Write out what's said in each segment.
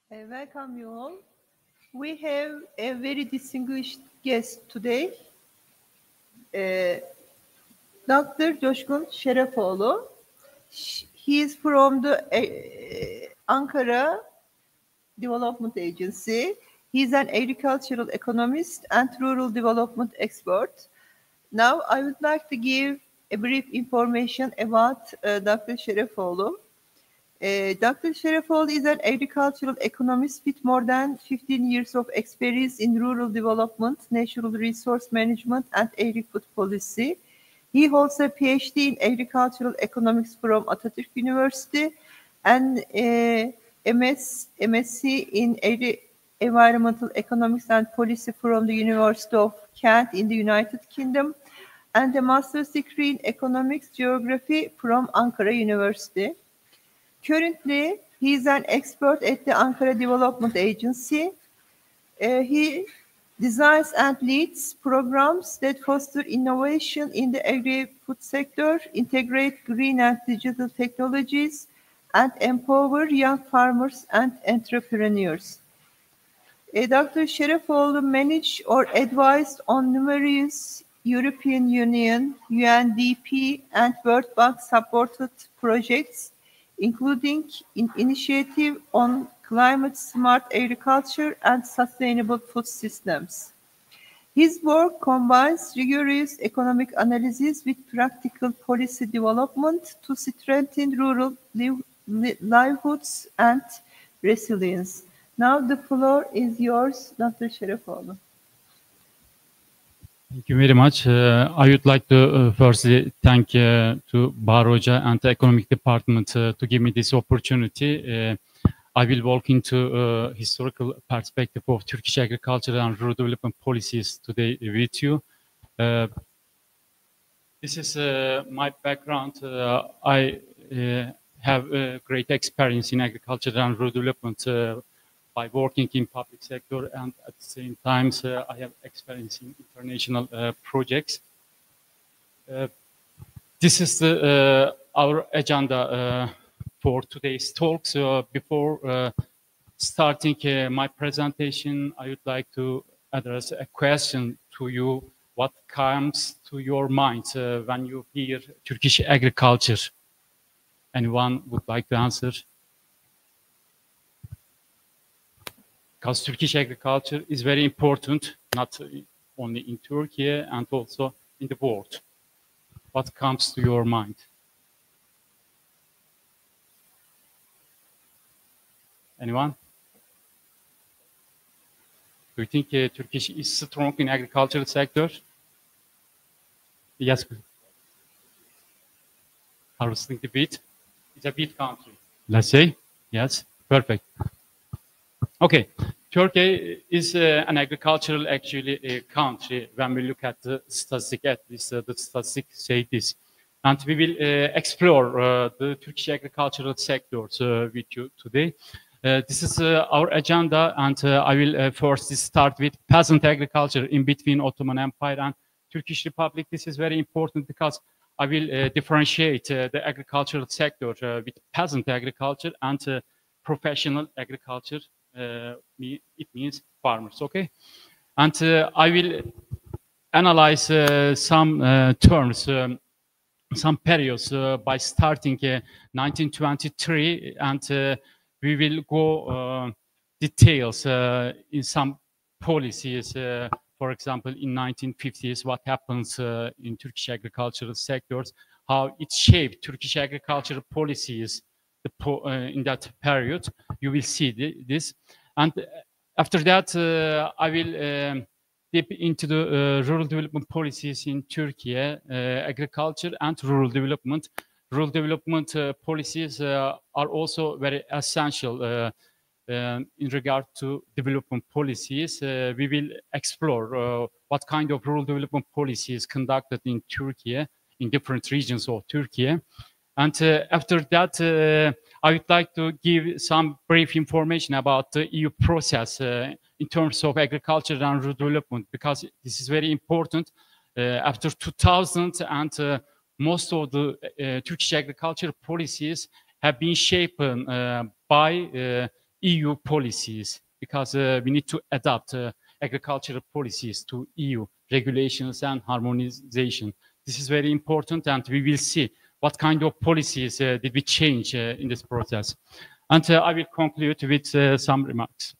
Welcome you all. We have a very distinguished guest today, Dr. Coşkun Şerefoğlu. He is from the Ankara Development Agency. He is an agricultural economist and rural development expert. Now, I would like to give a brief information about Dr. Şerefoğlu. Dr. Şerefoğlu is an agricultural economist with more than 15 years of experience in rural development, natural resource management, and agri-food policy. He holds a PhD in agricultural economics from Atatürk University and MSc in environmental economics and policy from the University of Kent in the United Kingdom, and a master's degree in economics geography from Ankara University. Currently, he is an expert at the Ankara Development Agency. He designs and leads programs that foster innovation in the agri-food sector, integrate green and digital technologies, and empower young farmers and entrepreneurs. Dr. Şerefoğlu managed or advised on numerous European Union, UNDP, and World Bank supported projects, including initiative on climate-smart agriculture and sustainable food systems. His work combines rigorous economic analysis with practical policy development to strengthen rural livelihoods and resilience. Now the floor is yours, Dr. Şerefoğlu. Thank you very much. I would like to firstly thank to Bahar Hoca and the Economic Department to give me this opportunity. I will walk into historical perspective of Turkish agriculture and rural development policies today with you. This is my background. I have great experience in agriculture and rural development by working in public sector, and at the same time I have experience in international projects. This is our agenda for today's talk. So before starting my presentation, I would like to address a question to you. What comes to your mind when you hear Turkish agriculture? Anyone would like to answer? Because Turkish agriculture is very important, not only in Turkey and also in the world. What comes to your mind? Anyone? Do you think Turkey is strong in agricultural sector? Yes. Harvesting the wheat. It's a wheat country. Let's say. Yes. Perfect. Okay, Turkey is an agricultural actually country. When we look at the statistic, at least the statistics say this, and we will explore the Turkish agricultural sectors with you today. This is our agenda, and I will first start with peasant agriculture in between Ottoman Empire and Turkish Republic. This is very important because I will differentiate the agricultural sector with peasant agriculture and professional agriculture. It means farmers, okay? And I will analyze some terms, some periods by starting 1923, and we will go details in some policies. For example, in 1950s, what happens in Turkish agricultural sectors, how it shaped Turkish agricultural policies in that period. You will see this, and after that I will dip into the rural development policies in Turkey, agriculture and rural development. Rural development policies are also very essential in regard to development policies. We will explore what kind of rural development policies conducted in Turkey, in different regions of Turkey. And after that, I would like to give some brief information about the EU process in terms of agriculture and rural development, because this is very important. After 2000, and most of the Turkish agriculture policies have been shaped by EU policies, because we need to adapt agricultural policies to EU regulations and harmonization. This is very important, and we will see what kind of policies did we change in this process. And I will conclude with some remarks.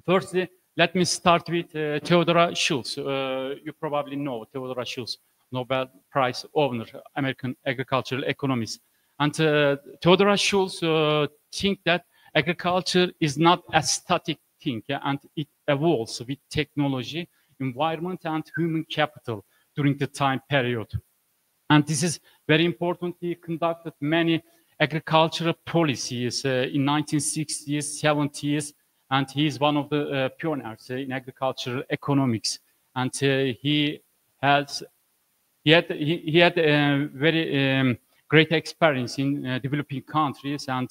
Firstly, let me start with Theodora Schultz. You probably know Theodora Schultz, Nobel Prize owner, American agricultural economist. And Theodora Schultz think that agriculture is not a static thing, and it evolves with technology, environment, and human capital during the time period. And this is very important. He conducted many agricultural policies in 1960s, 70s, and he is one of the pioneers in agricultural economics. And he had a very great experience in developing countries, and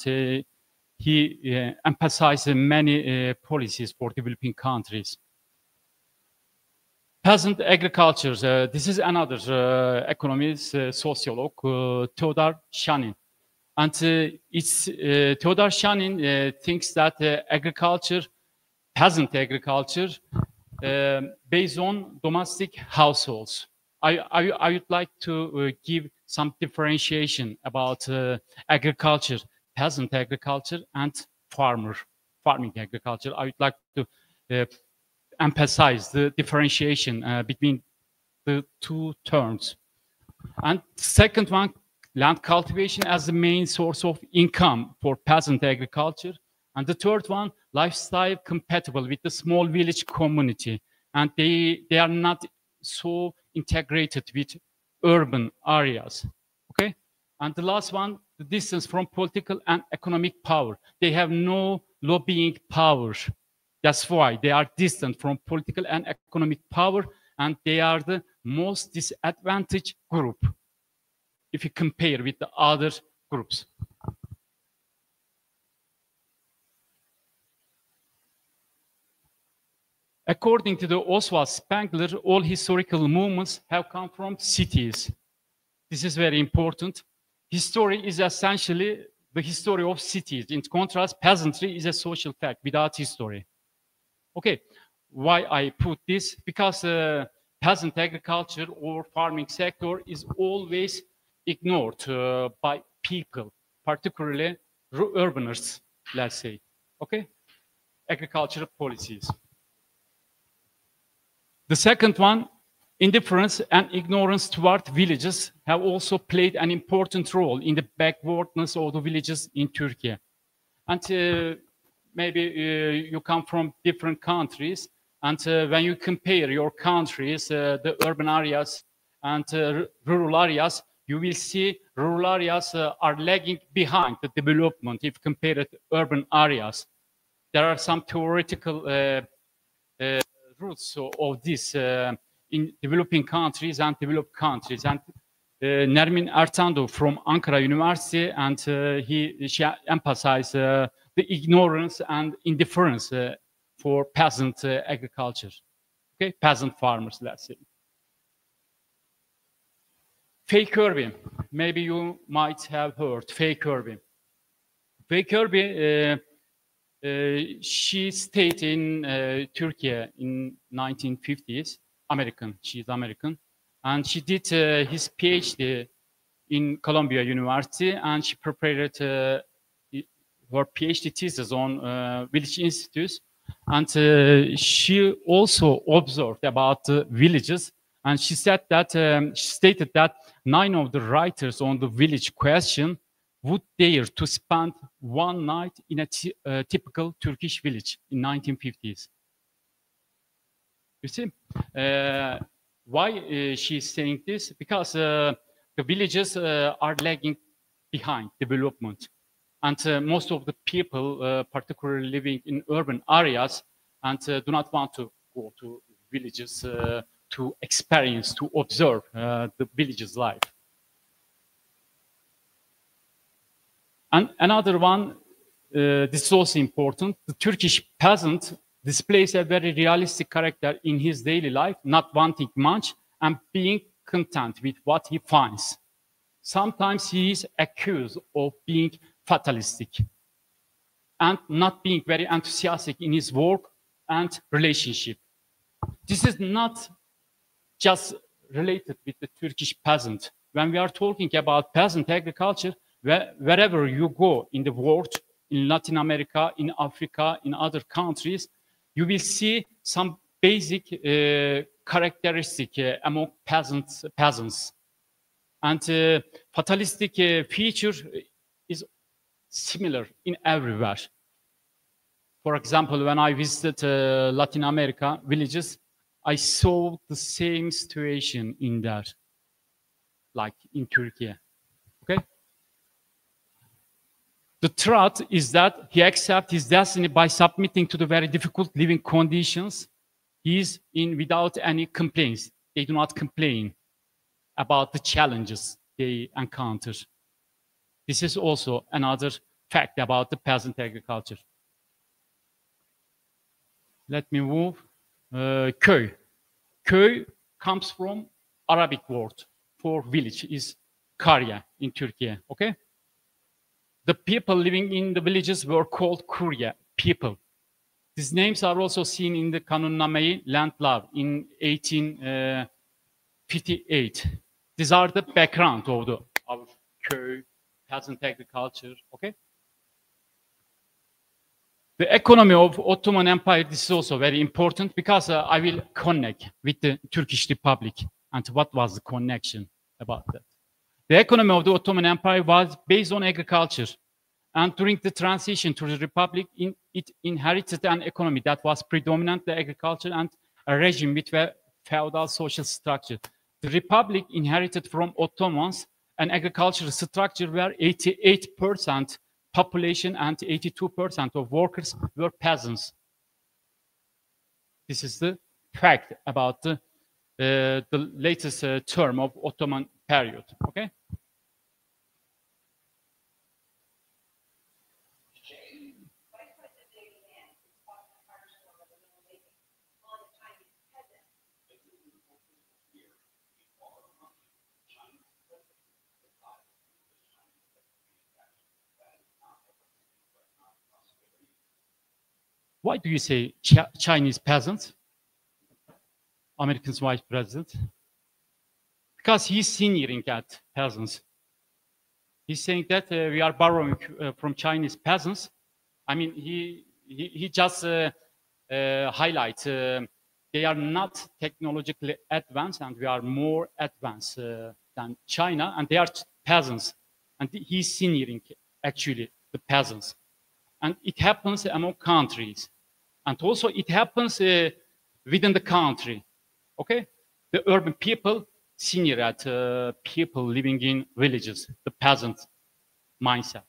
he emphasized many policies for developing countries. Peasant agriculture. This is another economist, sociologue, Theodor Shanin. And Theodor Shanin thinks that agriculture, peasant agriculture, based on domestic households. I would like to give some differentiation about agriculture, peasant agriculture, and farming agriculture. I would like to emphasize the differentiation between the two terms. And second one, land cultivation as the main source of income for peasant agriculture. And the third one, lifestyle compatible with the small village community. And they are not so integrated with urban areas, okay? And the last one, the distance from political and economic power. They have no lobbying power. That's why they are distant from political and economic power, and they are the most disadvantaged group if you compare with the other groups. According to the Oswald Spengler, all historical movements have come from cities. This is very important. History is essentially the history of cities. In contrast, peasantry is a social fact without history. Okay, why I put this? Because peasant agriculture or farming sector is always ignored by people, particularly urbaners, let's say. Okay, agricultural policies. The second one, indifference and ignorance toward villages have also played an important role in the backwardness of the villages in Turkey. And maybe you come from different countries, and when you compare your countries, the urban areas and rural areas, you will see rural areas are lagging behind the development if compared to urban areas. There are some theoretical roots of this in developing countries and developed countries. And Nermin Ertandu from Ankara University, and she emphasized the ignorance and indifference for peasant agriculture, okay, peasant farmers, let's say. Faye Kirby, maybe you might have heard Faye Kirby. Faye Kirby, she stayed in Turkey in 1950s, American, she's American, and she did his PhD in Columbia University, and she prepared her PhD thesis on village institutes, and she also observed about villages, and she said that, she stated that 9 of the writers on the village question would dare to spend one night in a typical Turkish village in 1950s. You see, why she's saying this? Because the villages are lagging behind development. And most of the people, particularly living in urban areas, and do not want to go to villages to experience, to observe the village's life. And another one, this is also important, the Turkish peasant displays a very realistic character in his daily life, not wanting much and being content with what he finds. Sometimes he is accused of being fatalistic. and not being very enthusiastic in his work and relationship. This is not just related with the Turkish peasant. When we are talking about peasant agriculture, wherever you go in the world, in Latin America, in Africa, in other countries, you will see some basic characteristic among peasants. And fatalistic feature is similar in everywhere. For example, when I visited Latin America villages, I saw the same situation in there, like in Turkey. Okay? The truth is that he accepts his destiny by submitting to the very difficult living conditions. He is in without any complaints. They do not complain about the challenges they encounter. This is also another fact about the peasant agriculture. Let me move. Köy. Köy comes from Arabic word for village, is Karya in Turkey, okay? The people living in the villages were called Kurye, people. These names are also seen in the Kanunname Land Law in 1858. These are the background of our köy, peasant agriculture, okay? The economy of Ottoman Empire, this is also very important because I will connect with the Turkish Republic and what was the connection about that. The economy of the Ottoman Empire was based on agriculture, and during the transition to the Republic, it inherited an economy that was predominantly agriculture and a regime with a feudal social structure. The Republic inherited from Ottomans an agricultural structure where 88% population and 82% of workers were peasants. This is the fact about the latest term of Ottoman period. Okay. Why do you say Chinese peasants? American's vice president? Because he's sneering at peasants. He's saying that we are borrowing from Chinese peasants. I mean, he just highlights they are not technologically advanced, and we are more advanced than China, and they are peasants. And he's sneering actually the peasants. And it happens among countries. And also it happens within the country, okay? The urban people sneer at people living in villages, the peasant mindset.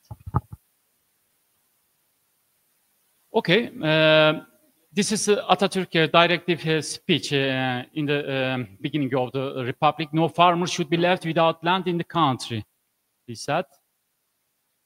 Okay, this is Atatürk directive speech in the beginning of the Republic. No farmer should be left without land in the country, he said.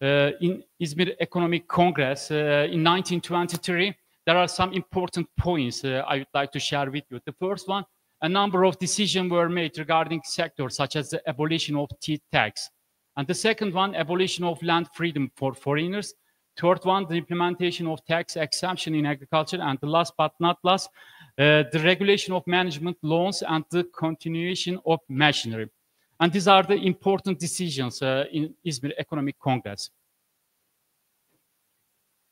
In Izmir Economic Congress in 1923, there are some important points I would like to share with you. The first one, a number of decisions were made regarding sectors such as the abolition of tea tax. And the second one, abolition of land freedom for foreigners. Third one, the implementation of tax exemption in agriculture. And the last but not last, the regulation of management loans and the continuation of machinery. And these are the important decisions in Izmir Economic Congress.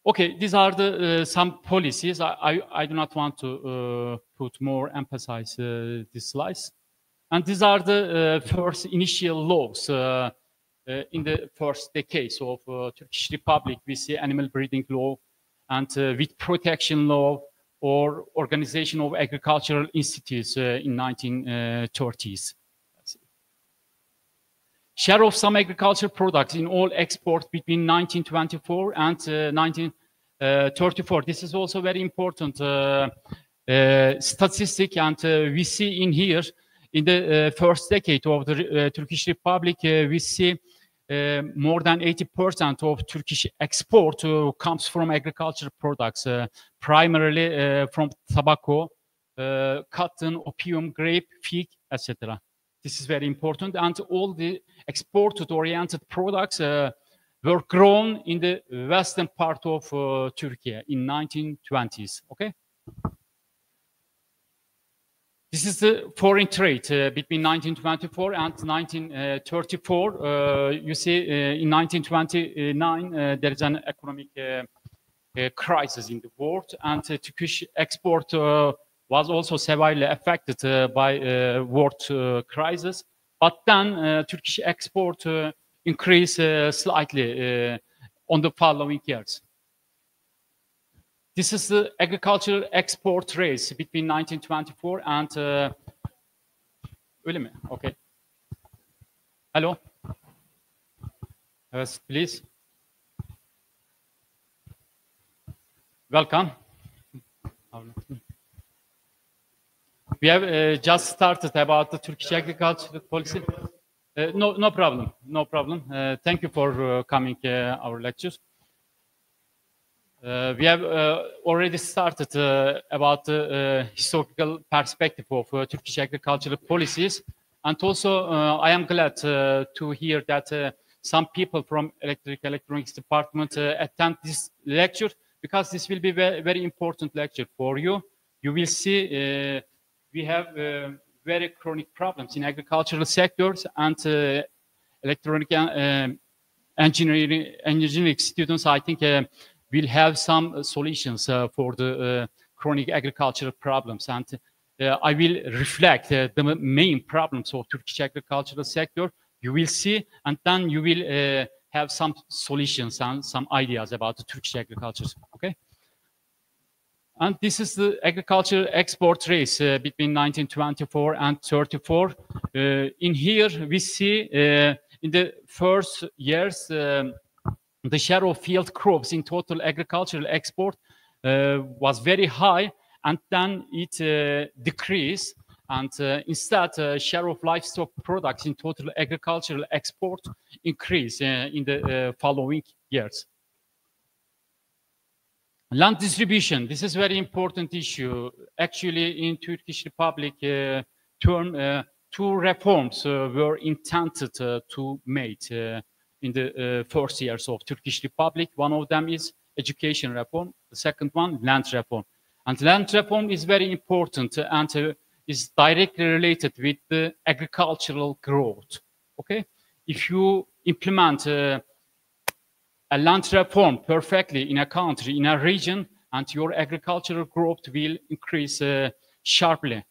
Okay, these are the some policies. I do not want to put more emphasis these slides. And these are the first initial laws in the first decades of Turkish Republic. We see animal breeding law and wheat protection law or organization of agricultural institutes in 1930s. Share of some agricultural products in all exports between 1924 and 1934. This is also very important statistic, and we see in here, in the first decade of the Turkish Republic, we see more than 80% of Turkish export comes from agricultural products, primarily from tobacco, cotton, opium, grape, fig, etc. This is very important, and all the exported-oriented products were grown in the western part of Turkey in 1920s. Okay. This is the foreign trade between 1924 and 1934. You see, in 1929, there is an economic crisis in the world, and Turkish export was also severely affected by world crisis. But then Turkish export increased slightly on the following years. This is the agricultural export rates between 1924 and öyle mi? Okay. Hello. Yes, please. Welcome. We have just started about the Turkish agricultural policy. No problem. No problem. Thank you for coming our lectures. We have already started about the historical perspective of Turkish agricultural policies. And also, I am glad to hear that some people from electronics department attend this lecture, because this will be very important lecture for you. You will see we have very chronic problems in agricultural sectors, and electronic engineering students, I think, will have some solutions for the chronic agricultural problems. And I will reflect the main problems of Turkish agricultural sector. You will see, and then you will have some solutions and some ideas about the Turkish agriculture. Okay. And this is the agricultural export rates between 1924 and 34. In here, we see in the first years, the share of field crops in total agricultural export was very high, and then it decreased. And instead, share of livestock products in total agricultural export increased in the following years. Land distribution. This is a very important issue. Actually, in Turkish Republic term, two reforms were intended to make in the first years of Turkish Republic. One of them is education reform. The second one, land reform. And land reform is very important and is directly related with the agricultural growth. Okay, if you implement a land reform perfectly in a country, in a region, and your agricultural growth will increase sharply.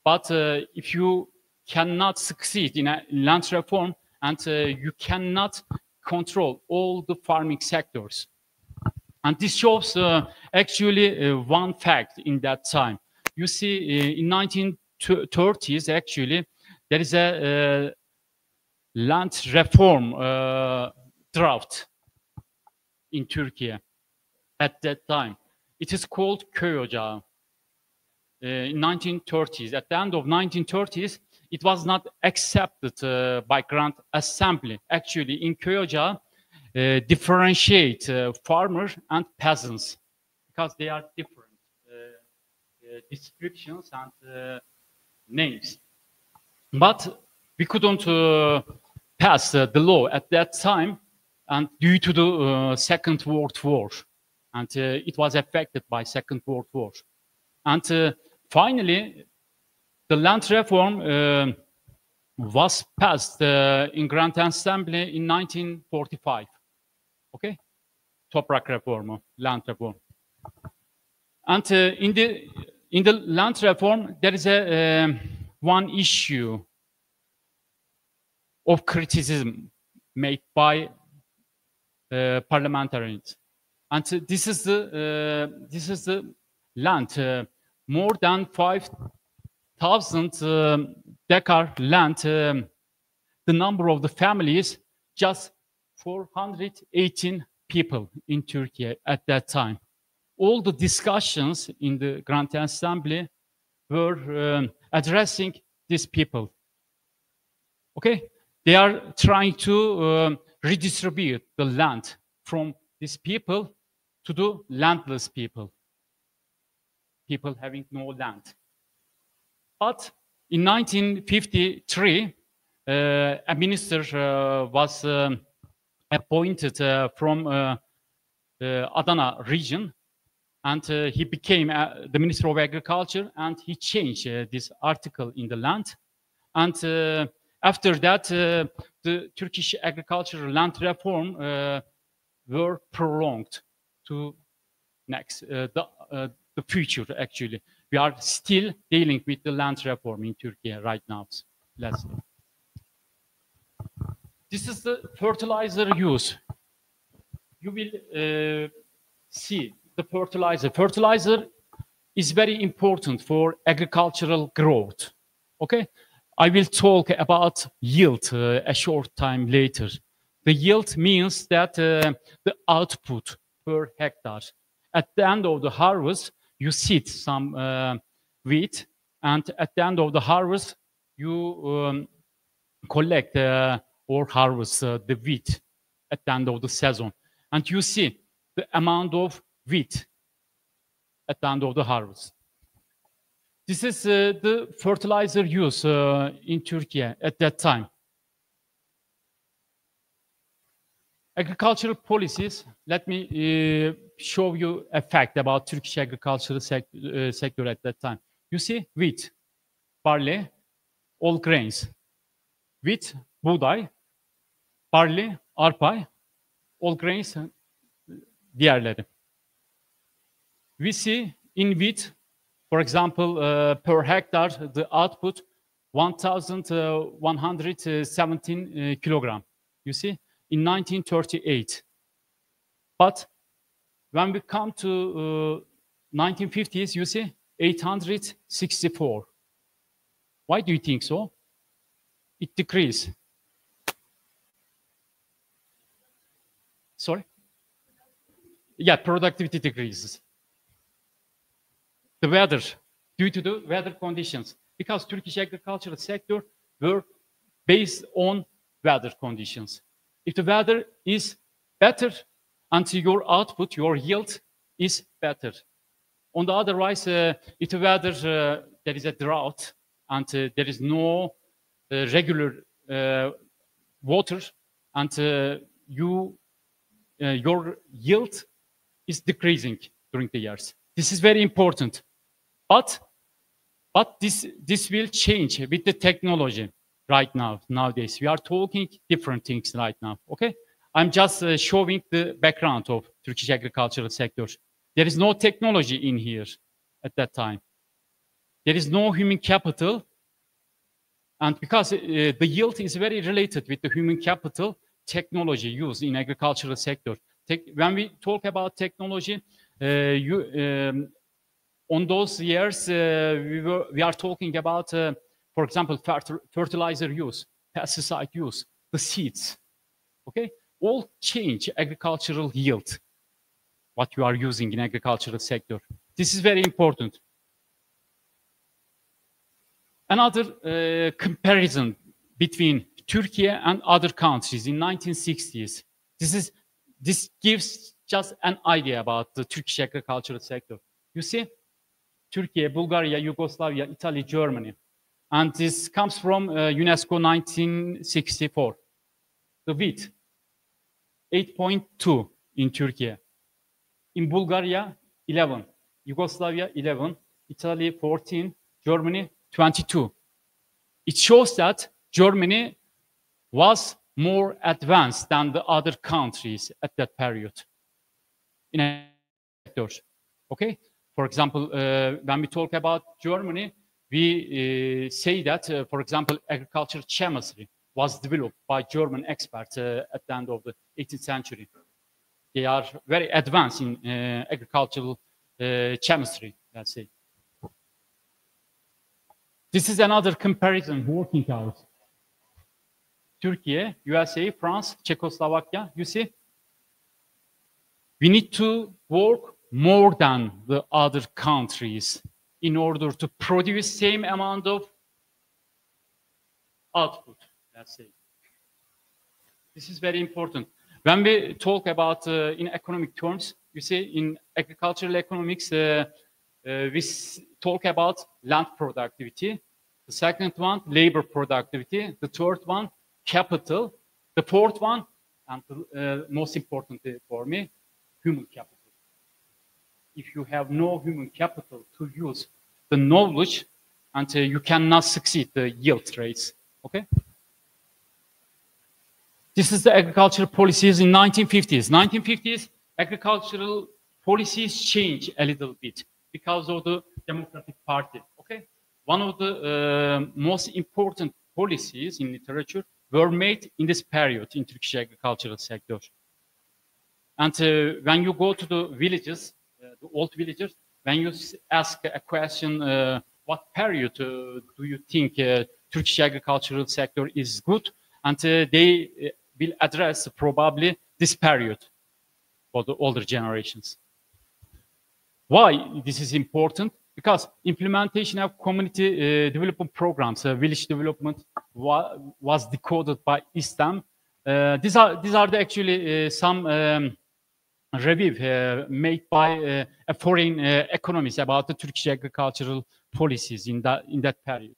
But if you cannot succeed in a land reform, and you cannot control all the farming sectors. And this shows actually one fact in that time. You see, in 1930s, actually, there is a land reform draft in Turkey at that time. It is called Köy Ocağı. In 1930s, at the end of 1930s, it was not accepted by Grand Assembly. Actually, in Köy Ocağı, differentiate farmers and peasants, because they are different descriptions and names. But we couldn't pass the law at that time, and due to the Second World War, and it was affected by Second World War. And finally, the land reform was passed in Grand Assembly in 1945. Okay, toprak reform, land reform. And in the land reform, there is a one issue of criticism made by parliamentarians, and this is the land. More than 5,000 dekar land, the number of the families, just 418 people in Turkey at that time. All the discussions in the Grand Assembly were addressing these people. Okay, they are trying to redistribute the land from these people to the landless people. People having no land. But in 1953, a minister was appointed from Adana region, and he became the Minister of Agriculture, and he changed this article in the land. And after that, the Turkish agricultural land reform were prolonged to the future. Actually, we are still dealing with the land reform in Turkey right now. Let's see. This is the fertilizer use. You will see the fertilizer. Fertilizer is very important for agricultural growth. Okay, I will talk about yield a short time later. The yield means that the output per hectare. At the end of the harvest, you seed some wheat, and at the end of the harvest, you collect or harvest the wheat at the end of the season. And you see the amount of wheat at the end of the harvest. This is the fertilizer use in Turkey at that time. Agricultural policies, let me show you a fact about Turkish agricultural sector at that time. You see wheat, barley, all grains. Wheat, buğday, barley, arpa, all grains, diğerleri. We see in wheat, for example, per hectare, the output 1,117 kilogram. You see, in 1938. But when we come to 1950s, you see, 864. Why do you think so? It decreased. Sorry? Yeah, productivity decreases. The weather, due to the weather conditions, because Turkish agricultural sector were based on weather conditions. If the weather is better, and your output, your yield is better. On the otherwise, if the weather, there is a drought, and there is no regular water, and your yield is decreasing during the years. This is very important. But this will change with the technology right now. Nowadays, we are talking different things right now. Okay, I'm just showing the background of Turkish agricultural sector. There is no technology in here at that time. There is no human capital, and because the yield is very related with the human capital, technology used in agricultural sector. When we talk about technology, on those years, we are talking about, for example, fertilizer use, pesticide use, the seeds, okay? All change agricultural yield, what you are using in agricultural sector. This is very important. Another comparison between Turkey and other countries in 1960s. This gives just an idea about the Turkish agricultural sector. You see, Turkey, Bulgaria, Yugoslavia, Italy, Germany. And this comes from UNESCO 1964. The wheat, 8.2 in Turkey. In Bulgaria, 11. Yugoslavia, 11. Italy, 14. Germany, 22. It shows that Germany was more advanced than the other countries at that period in sectors. Okay? For example, when we talk about Germany, we say that, for example, agricultural chemistry was developed by German experts at the end of the 18th century. They are very advanced in agricultural chemistry, let's say. This is another comparison working out. Turkey, USA, France, Czechoslovakia, you see? We need to work more than the other countries in order to produce same amount of output, let's say. This is very important. When we talk about in economic terms, you see in agricultural economics, we talk about land productivity. The second one, labor productivity. The third one, capital. The fourth one, and most importantly for me, human capital. If you have no human capital to use the knowledge, and you cannot succeed the yield rates. Okay. This is the agricultural policies in 1950s. 1950s agricultural policies change a little bit because of the Democratic Party. Okay. One of the most important policies in literature were made in this period in Turkish agricultural sector. And when you go to the villages, the old villagers, when you ask a question, what period do you think Turkish agricultural sector is good? And they will address probably this period for the older generations. Why this is important? Because implementation of community development programs, village development was decoded by OSTİM. These are actually some review made by a foreign economist about the Turkish agricultural policies in that period.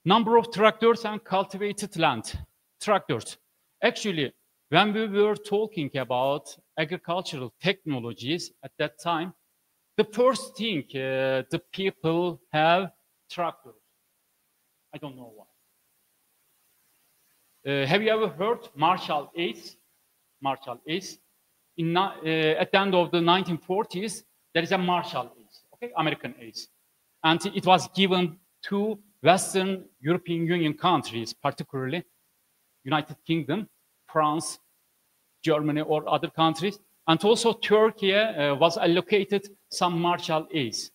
Number of tractors and cultivated land. Tractors. Actually, when we were talking about agricultural technologies at that time, the first thing the people have tractors. I don't know why. Have you ever heard Marshall Ace? Marshall Ace. At the end of the 1940s, there is a Marshall Ace, okay, American Ace. And it was given to Western European Union countries, particularly United Kingdom, France, Germany, or other countries. And also Turkey was allocated some Marshall Ace,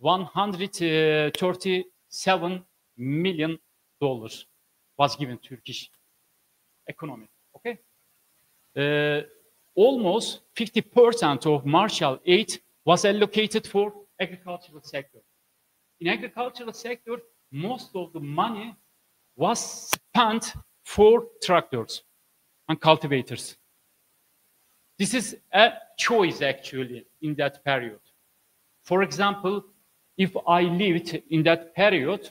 $137 million was given Turkish economy, okay? Almost 50% of Marshall aid was allocated for agricultural sector. In agricultural sector, most of the money was spent for tractors and cultivators. This is a choice actually in that period. For example, if I lived in that period,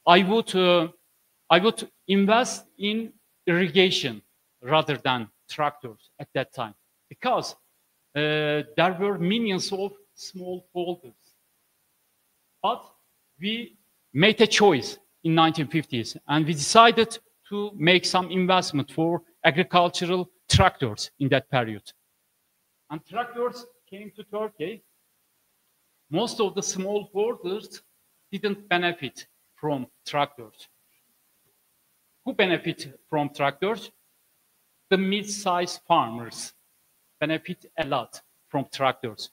I would invest in irrigation rather than tractors at that time, because there were millions of small holders. But we made a choice in 1950s, and we decided to make some investment for agricultural tractors in that period. And tractors came to Turkey. Most of the small holders didn't benefit from tractors. Who benefit from tractors? The mid-sized farmers benefit a lot from tractors.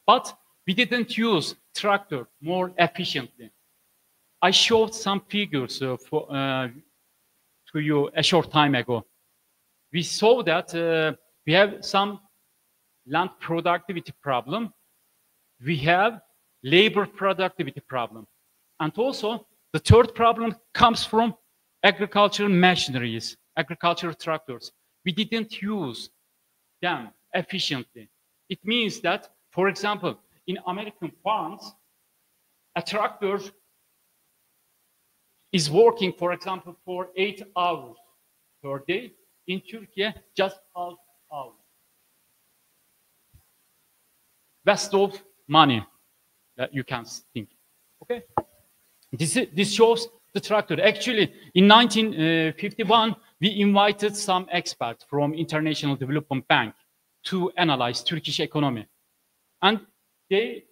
But we didn't use tractor more efficiently. I showed some figures to you a short time ago. We saw that we have some land productivity problem. We have labor productivity problem. And also, the third problem comes from agricultural machineries, agricultural tractors. We didn't use them efficiently. It means that, for example, in American farms, a tractor is working, for example, for 8 hours per day. In Turkey, just half hour. Waste of money that you can think. Okay, this shows the tractor. Actually, in 1951, we invited some experts from International Development Bank to analyze Turkish economy, and they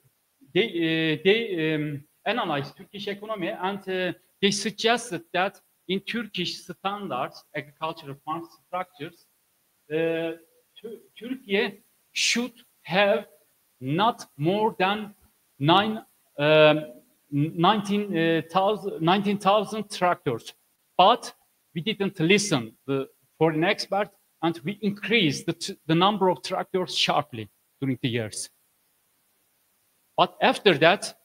analyzed Turkish economy, and they suggested that in Turkish standards, agricultural farm structures, Turkey should have not more than 19,000 tractors. But we didn't listen to the foreign expert, and we increased the number of tractors sharply during the years. But after that,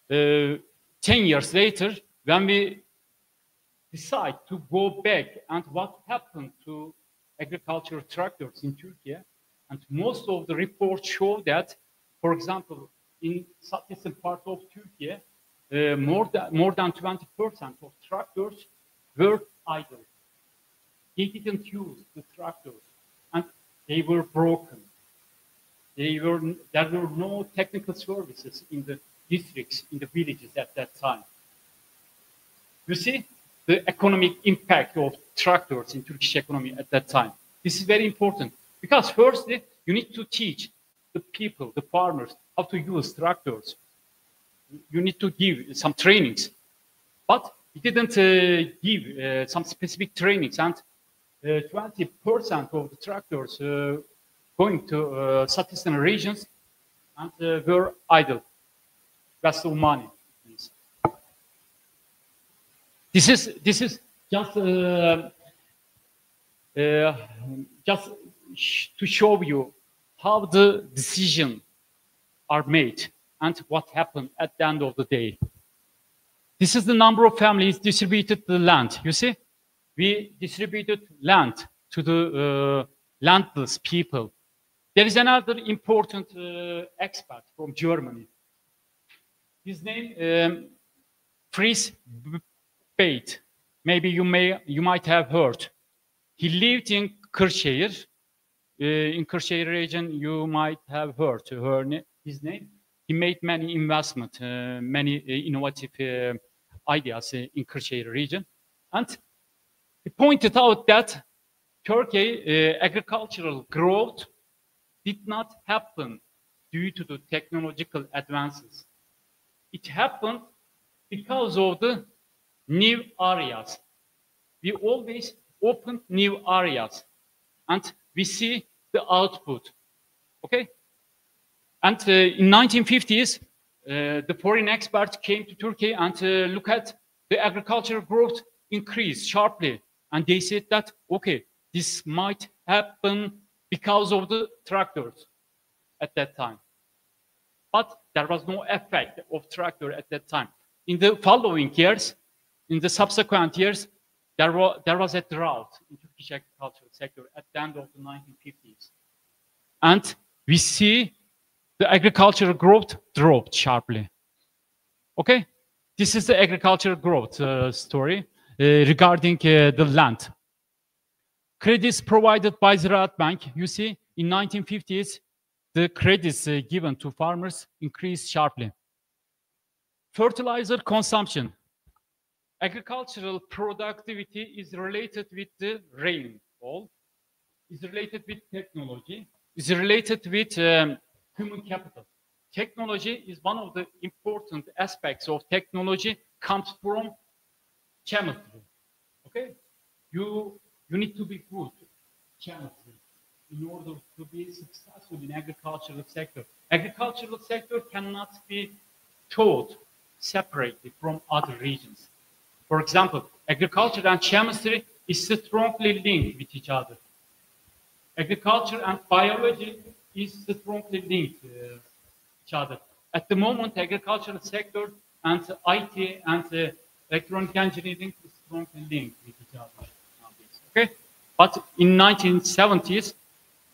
10 years later, when we decide to go back and what happened to agricultural tractors in Turkey, and most of the reports show that, for example, in southeastern part of Turkey, more than 20% of tractors were idle. they didn't use the tractors, and they were broken. There were no technical services in the districts, in the villages at that time. You see the economic impact of tractors in Turkish economy at that time. This is very important because firstly, you need to teach the people, the farmers, how to use tractors. You need to give some trainings, but he didn't give some specific trainings, and 20% of the tractors going to southeastern regions and were idle, waste of money. This is just to show you how the decisions are made and what happened at the end of the day. This is the number of families distributed the land. You see, we distributed land to the landless people. There is another important expert from Germany. His name Fritz Beit. Maybe you might have heard. He lived in Kırşehir. In Kırşehir region, you might have heard his name. He made many investments, many innovative ideas in Kırşehir region, and he pointed out that Turkey agricultural growth did not happen due to the technological advances. It happened because of the new areas. We always open new areas, and we see the output. Okay, and in 1950s, the foreign experts came to Turkey and look at the agricultural growth increase sharply, and they said that okay, this might happen because of the tractors at that time. But there was no effect of tractor at that time. In the following years, in the subsequent years, there was a drought in Turkish agricultural sector at the end of the 1950s. And we see the agricultural growth dropped sharply. Okay? This is the agricultural growth story regarding the land. Credits provided by Ziraat Bank, you see, in 1950s, the credits given to farmers increased sharply. Fertilizer consumption. Agricultural productivity is related with the rainfall, is related with technology, is related with human capital. Technology is one of the important aspects of technology, comes from chemistry. Okay? You need to be good chemistry in order to be successful in agricultural sector. Agricultural sector cannot be taught separately from other regions. For example, agriculture and chemistry is strongly linked with each other. Agriculture and biology is strongly linked with each other. At the moment, agricultural sector and IT and electronic engineering is strongly linked with each other. Okay, but in 1970s,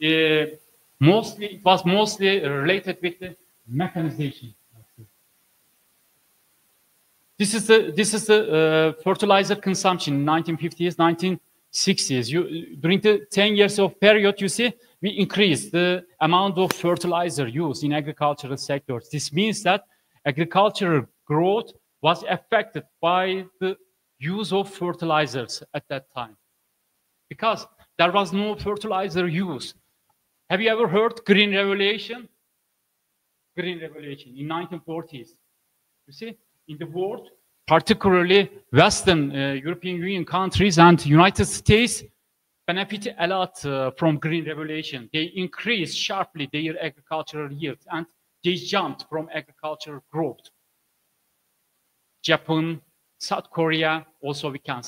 it was mostly related with the mechanization. This is the fertilizer consumption in 1950s, 1960s. During the 10 years of period, you see, we increased the amount of fertilizer used in agricultural sectors. This means that agricultural growth was affected by the use of fertilizers at that time, because there was no fertilizer use. Have you ever heard Green Revolution? Green Revolution in 1940s. You see, in the world, particularly Western European Union countries and United States benefit a lot from Green Revolution. They increased sharply their agricultural yield and they jumped from agricultural growth. Japan, South Korea, also we can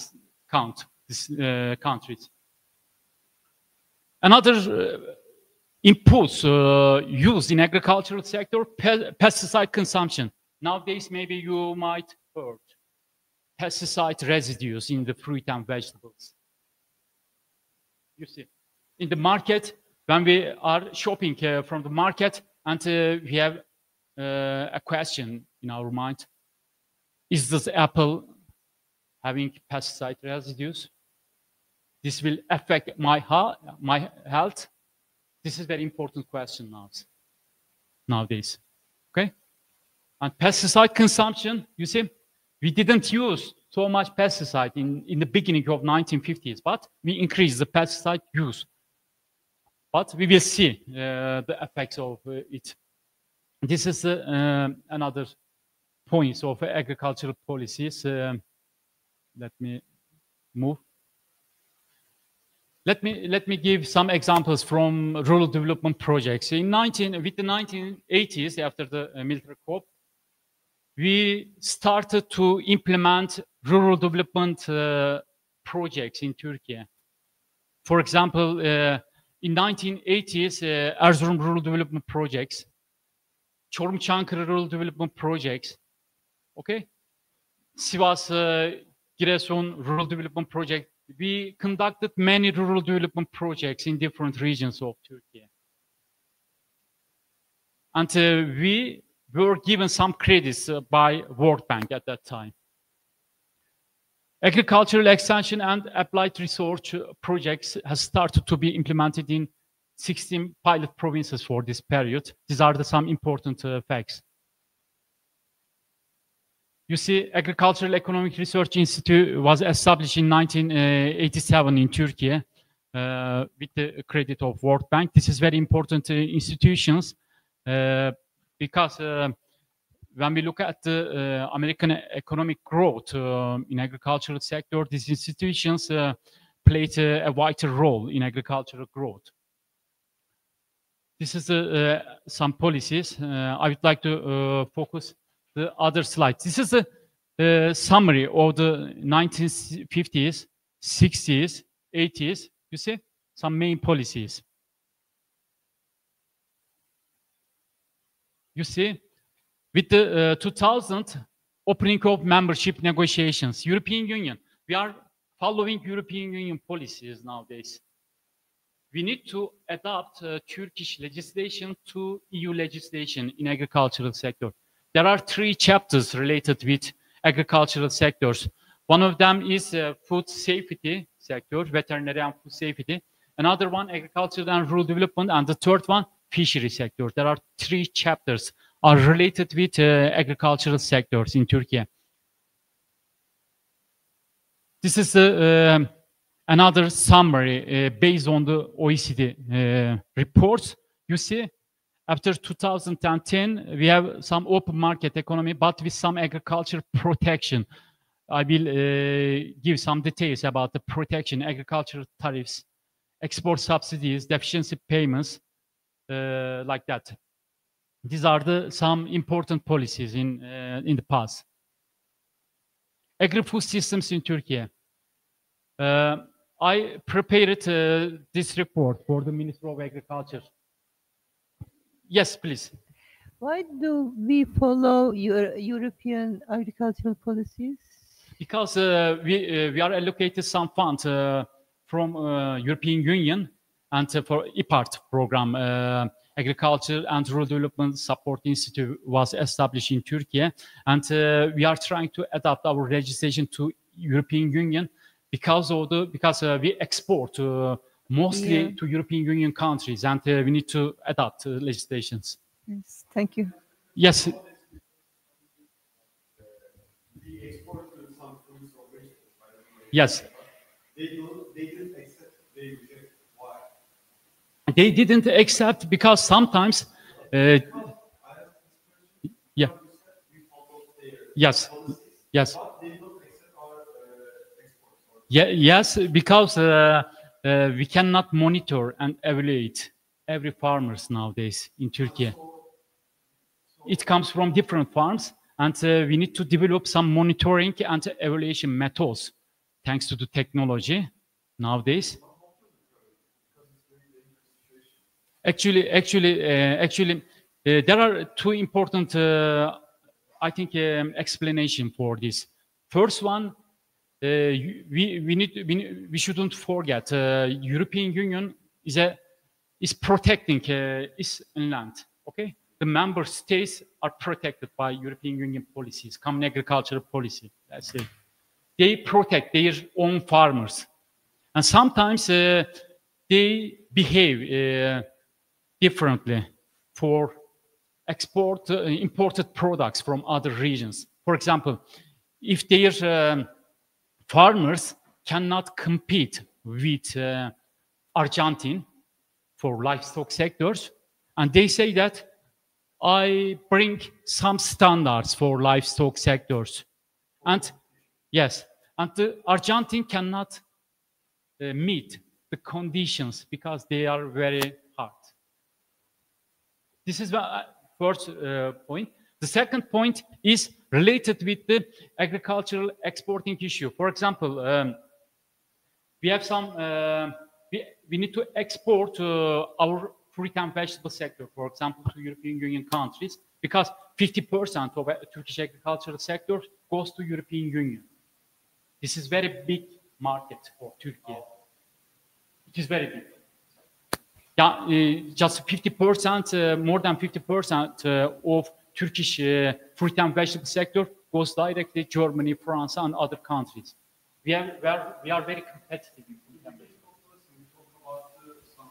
count these countries. Another inputs used in agricultural sector, pesticide consumption. Nowadays, maybe you might heard pesticide residues in the fruit and vegetables. You see, in the market, when we are shopping from the market and we have a question in our mind, is this apple having pesticide residues? this will affect my health? This is a very important question nowadays. Okay? And pesticide consumption, you see, we didn't use so much pesticide in the beginning of 1950s, but we increased the pesticide use. But we will see the effects of it. This is another point of agricultural policies. Let me move. Let me give some examples from rural development projects. With the 1980s, after the military coup, we started to implement rural development projects in Turkey. For example, in 1980s, Erzurum rural development projects, Çorum-Çankırı rural development projects, okay? Sivas, Giresun rural development project. We conducted many rural development projects in different regions of Turkey. And we were given some credits by World Bank at that time. Agricultural extension and applied research projects has started to be implemented in 16 pilot provinces for this period. These are some important facts. You see, Agricultural Economic Research Institute was established in 1987 in Turkey with the credit of World Bank. This is very important institutions because when we look at the American economic growth in agricultural sector, these institutions played a vital role in agricultural growth. This is some policies. I would like to focus the other slides. This is a summary of the 1950s, 60s, 80s. You see some main policies. You see, with the 2000 opening of membership negotiations, European Union, we are following European Union policies nowadays. We need to adapt Turkish legislation to EU legislation in agricultural sector. There are 3 chapters related with agricultural sectors. One of them is food safety sector, veterinary and food safety. Another one, agriculture and rural development. And the third one, fishery sector. There are 3 chapters are related with agricultural sectors in Turkey. This is another summary based on the OECD reports. You see, after 2010, we have some open market economy, but with some agriculture protection. I will give some details about the protection, agricultural tariffs, export subsidies, deficiency payments, like that. These are some important policies in the past. Agri-food systems in Turkey. I prepared this report for the Minister of Agriculture. Yes, please. Why do we follow European agricultural policies? Because we are allocated some funds from European Union and for IPART program, Agriculture and Rural Development Support Institute was established in Turkey, and we are trying to adapt our legislation to European Union because we export mostly to European Union countries, and we need to adapt legislations. Yes, thank you. Yes. We export to some fruits or vegetables, by the way. Yes. They didn't accept, they reject. Why? They didn't accept because sometimes. Yeah. Yes. Yes. But they don't accept our exports. Yeah. Yes, because we cannot monitor and evaluate every farmers nowadays in Turkey. It comes from different farms, and we need to develop some monitoring and evaluation methods thanks to the technology nowadays. Actually, there are 2 important, I think, explanation for this. First one, we shouldn't forget European Union is protecting its land. Okay, the member states are protected by European Union policies, common agricultural policy. Let's say they protect their own farmers. And sometimes they behave differently for imported products from other regions. For example, if their farmers cannot compete with Argentine for livestock sectors, and they say that I bring some standards for livestock sectors, and yes, and the Argentine cannot meet the conditions because they are very hard. This is the first point. The second point is related with the agricultural exporting issue. For example, we have some, we need to export our fruit and vegetable sector, for example, to European Union countries, because 50% of Turkish agricultural sector goes to European Union. This is very big market for Turkey. It is very big. Yeah, just 50%, more than 50% of Turkish fruit and vegetable sector goes directly to Germany, France, and other countries. We are very competitive in fruit and vegetable. We talk about some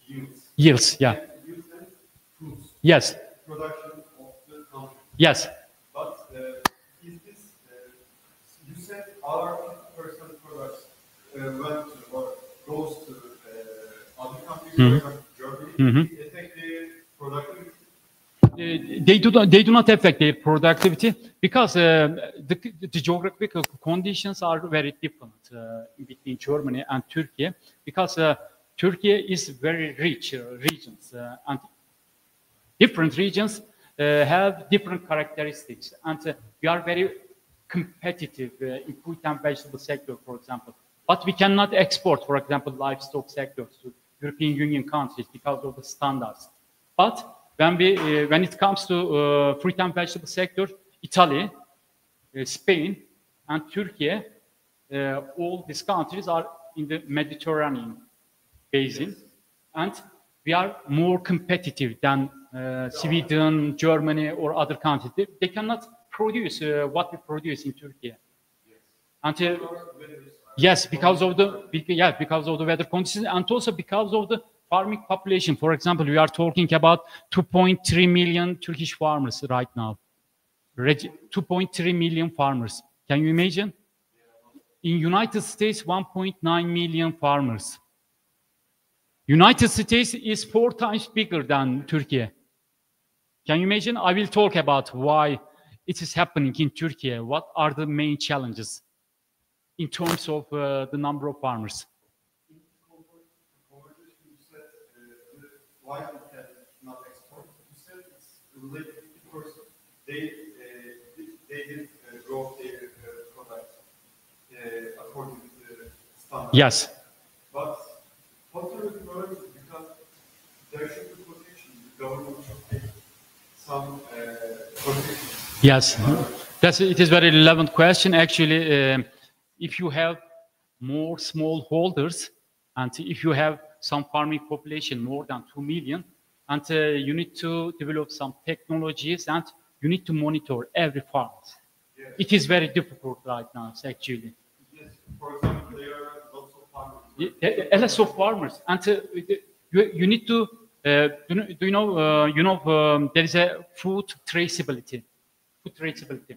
yields. Yields, yeah. Yields and fruits. Yes. Production of the country. Yes. But is this, you said our 50% products went to, or goes to other countries, for example, Germany, affect their productivity? They do not affect their productivity because the geographical conditions are very different between Germany and Turkey, because Turkey is very rich regions, and different regions have different characteristics, and we are very competitive in fruit and vegetable sector, for example. But we cannot export, for example, livestock sectors to European Union countries because of the standards. But when it comes to fruit and vegetable sector, Italy, Spain, and Turkey, all these countries are in the Mediterranean basin, and we are more competitive than Sweden, Germany, or other countries. They cannot produce what we produce in Turkey. And yes, because of the weather conditions, and also because of the farming population. For example, we are talking about 2.3 million Turkish farmers right now. 2.3 million farmers. Can you imagine? In United States, 1.9 million farmers. United States is 4 times bigger than Turkey. Can you imagine? I will talk about why it is happening in Turkey. What are the main challenges in terms of the number of farmers? Why we cannot export? You said it's related because they didn't grow their products according to the standards. Yes. But pottery products, because there should be protection, the government should take some protection. Yes, it is a very relevant question. Actually, if you have more smallholders, and if you have some farming population more than 2 million, and you need to develop some technologies, and you need to monitor every farm. Yes. It is very difficult right now, actually. Yes. For example, there are lots of farmers. Lots of farmers, and you need to. Do you know? There is a food traceability. Food traceability.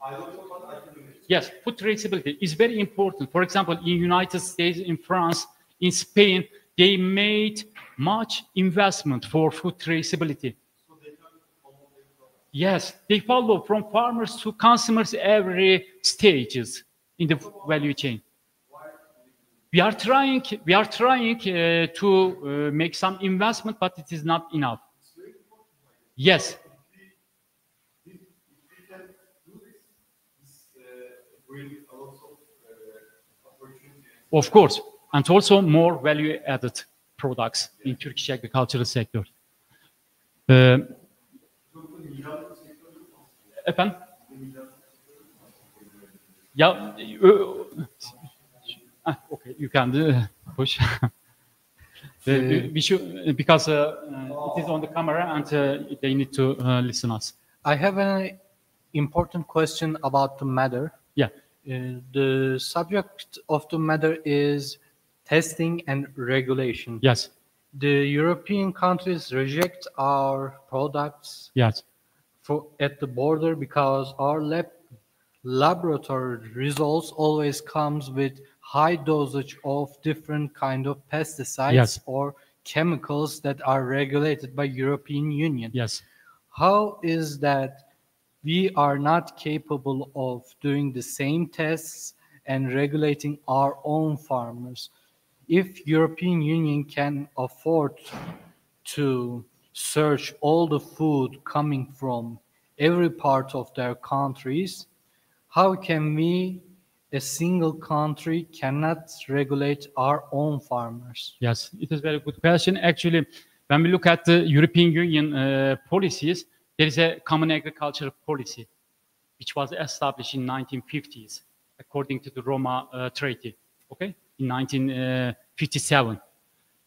I don't know, but I can do it. Yes, food traceability is very important. For example, in United States, in France, in Spain, they made much investment for food traceability. So they can follow their products. Yes, they follow from farmers to consumers every stages in the value chain. We are trying to make some investment, but it is not enough. Yes. If we can do this bring a lot of opportunity. Of course, and also more value-added products in Turkish agricultural sector. Efendim? Yeah. Okay, you can push. We should, because it is on the camera and they need to listen us. I have an important question about the matter. Yeah. The subject of the matter is testing and regulation. Yes. The European countries reject our products Yes. at the border because our laboratory results always comes with high dosage of different kind of pesticides Yes. or chemicals that are regulated by European Union. Yes. How is that we are not capable of doing the same tests and regulating our own farmers? If European Union can afford to search all the food coming from every part of their countries, how can we, a single country, cannot regulate our own farmers? Yes, it is a very good question. Actually, when we look at the European Union policies, there is a common agricultural policy, which was established in 1950s, according to the Roma Treaty, okay, in 1957.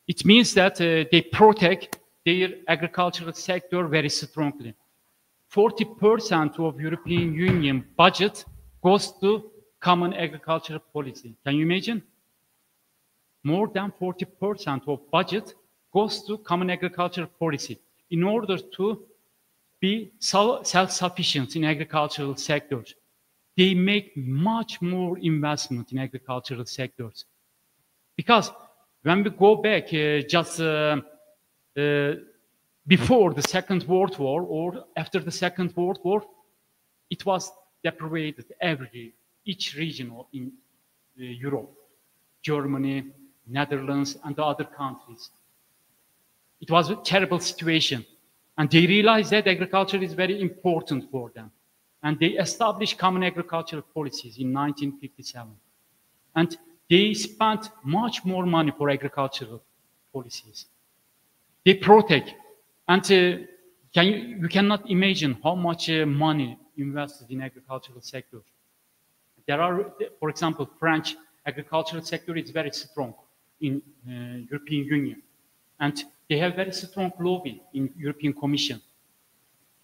It means that they protect their agricultural sector very strongly. 40% of European Union budget goes to common agricultural policy. Can you imagine? More than 40% of budget goes to common agricultural policy in order to be self-sufficient in agricultural sectors. They make much more investment in agricultural sectors. Because when we go back before the Second World War or after the Second World War, it was deprived each region in Europe, Germany, Netherlands, and the other countries. It was a terrible situation. And they realized that agriculture is very important for them. And they established common agricultural policies in 1957. And they spent much more money for agricultural policies. They protect. And you cannot imagine how much money invested in agricultural sector. There are, for example, French agricultural sector is very strong in European Union. And they have very strong lobby in European Commission.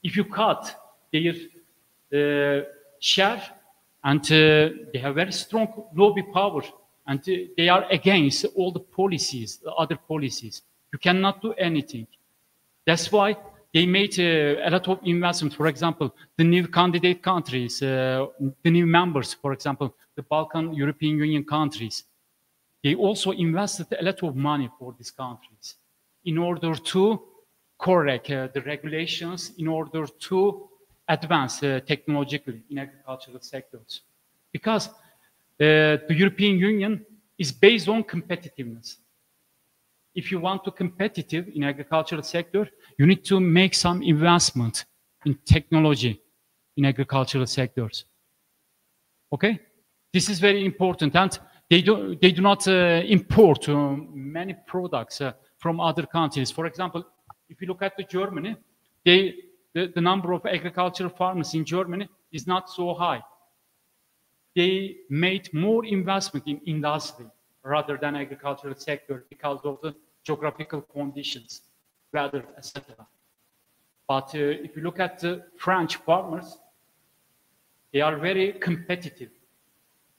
If you cut their share, and they have very strong lobby power, and they are against all the policies, the other policies. You cannot do anything. That's why they made a lot of investment. For example, the new candidate countries, the new members, for example, the Balkan European Union countries, they also invested a lot of money for these countries in order to correct the regulations, in order to advance technologically in agricultural sectors. Because the European Union is based on competitiveness. If you want to be competitive in agricultural sector, you need to make some investment in technology in agricultural sectors. Okay? This is very important. And they do not import many products from other countries. For example, if you look at Germany, the number of agricultural farmers in Germany is not so high. They made more investment in industry rather than agricultural sector because of the geographical conditions, weather, etc. But if you look at the French farmers, they are very competitive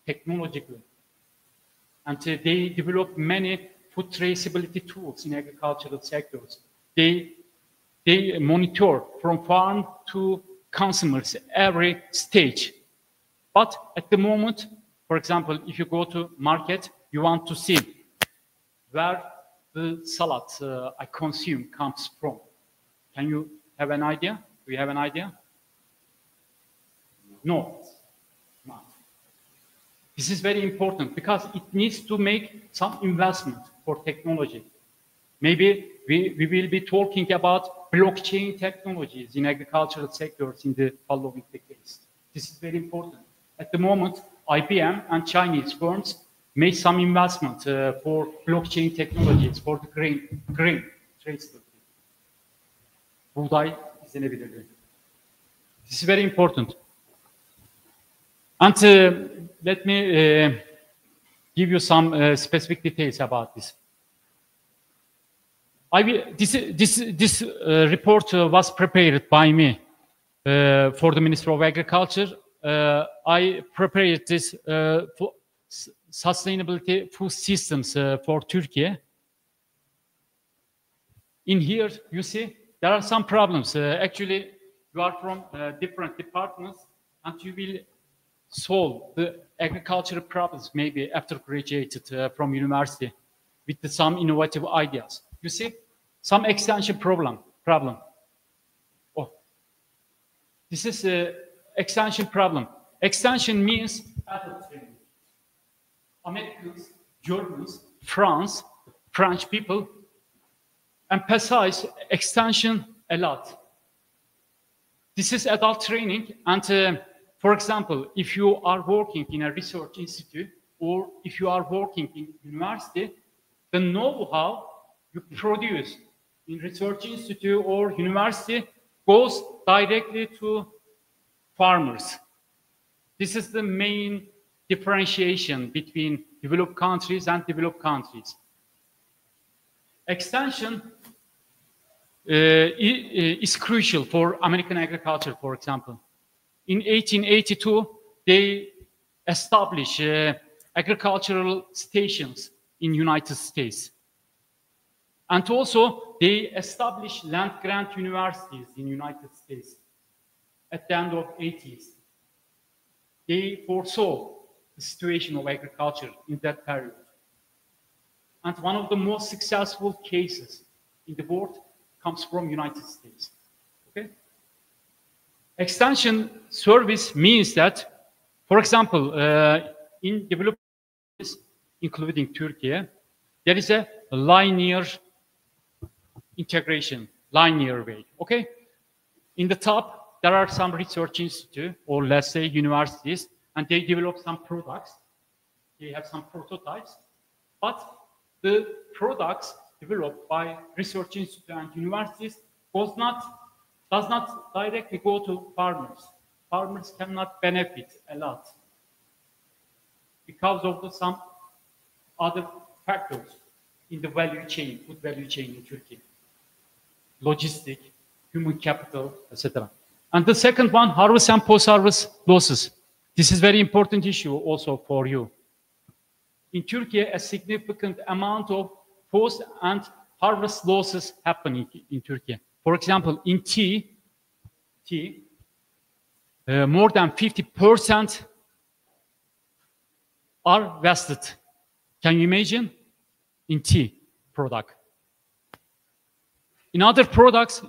technologically. And they develop many food traceability tools in agricultural sectors. They monitor from farm to consumers every stage. But at the moment, for example, if you go to market, you want to see where the salad I consume comes from. Can you have an idea? Do you have an idea? No. No. This is very important because it needs to make some investment for technology. Maybe we will be talking about blockchain technologies in agricultural sectors in the following decades. This is very important. At the moment, IBM and Chinese firms made some investment for blockchain technologies for the grain traceability. Buğday izlenebilirliği. This is very important. And let me give you some specific details about this. This report was prepared by me for the Ministry of Agriculture I prepared this for sustainability food systems for Turkey. In here, you see, there are some problems. Actually, you are from different departments, and you will solve the agricultural problems maybe after graduated from university with some innovative ideas. You see, some extension problem. Oh, this is an extension problem. Extension means adult training. Americans, Germans, French people emphasize extension a lot. This is adult training, and for example, if you are working in a research institute or if you are working in university, the know-how you produce in research institute or university goes directly to farmers. This is the main differentiation between developed countries and developed countries. Extension is crucial for American agriculture, for example. In 1882, they established agricultural stations in United States. And also, they established land-grant universities in United States at the end of 80s. They foresaw the situation of agriculture in that period. And one of the most successful cases in the world comes from United States. Okay? Extension service means that, for example, in developed countries, including Turkey, there is a linear integration, linear way. Okay? In the top, there are some research institutes, or let's say universities, and they develop some products. They have some prototypes, but the products developed by research institutes and universities does not directly go to farmers. Farmers cannot benefit a lot because of some other factors in the value chain, food value chain in Turkey. Logistic, human capital, etc. And the second one, harvest and post-harvest losses. This is a very important issue also for you. In Turkey, a significant amount of post and harvest losses happen in Turkey. For example, in tea, more than 50% are wasted. Can you imagine? In tea product. In other products,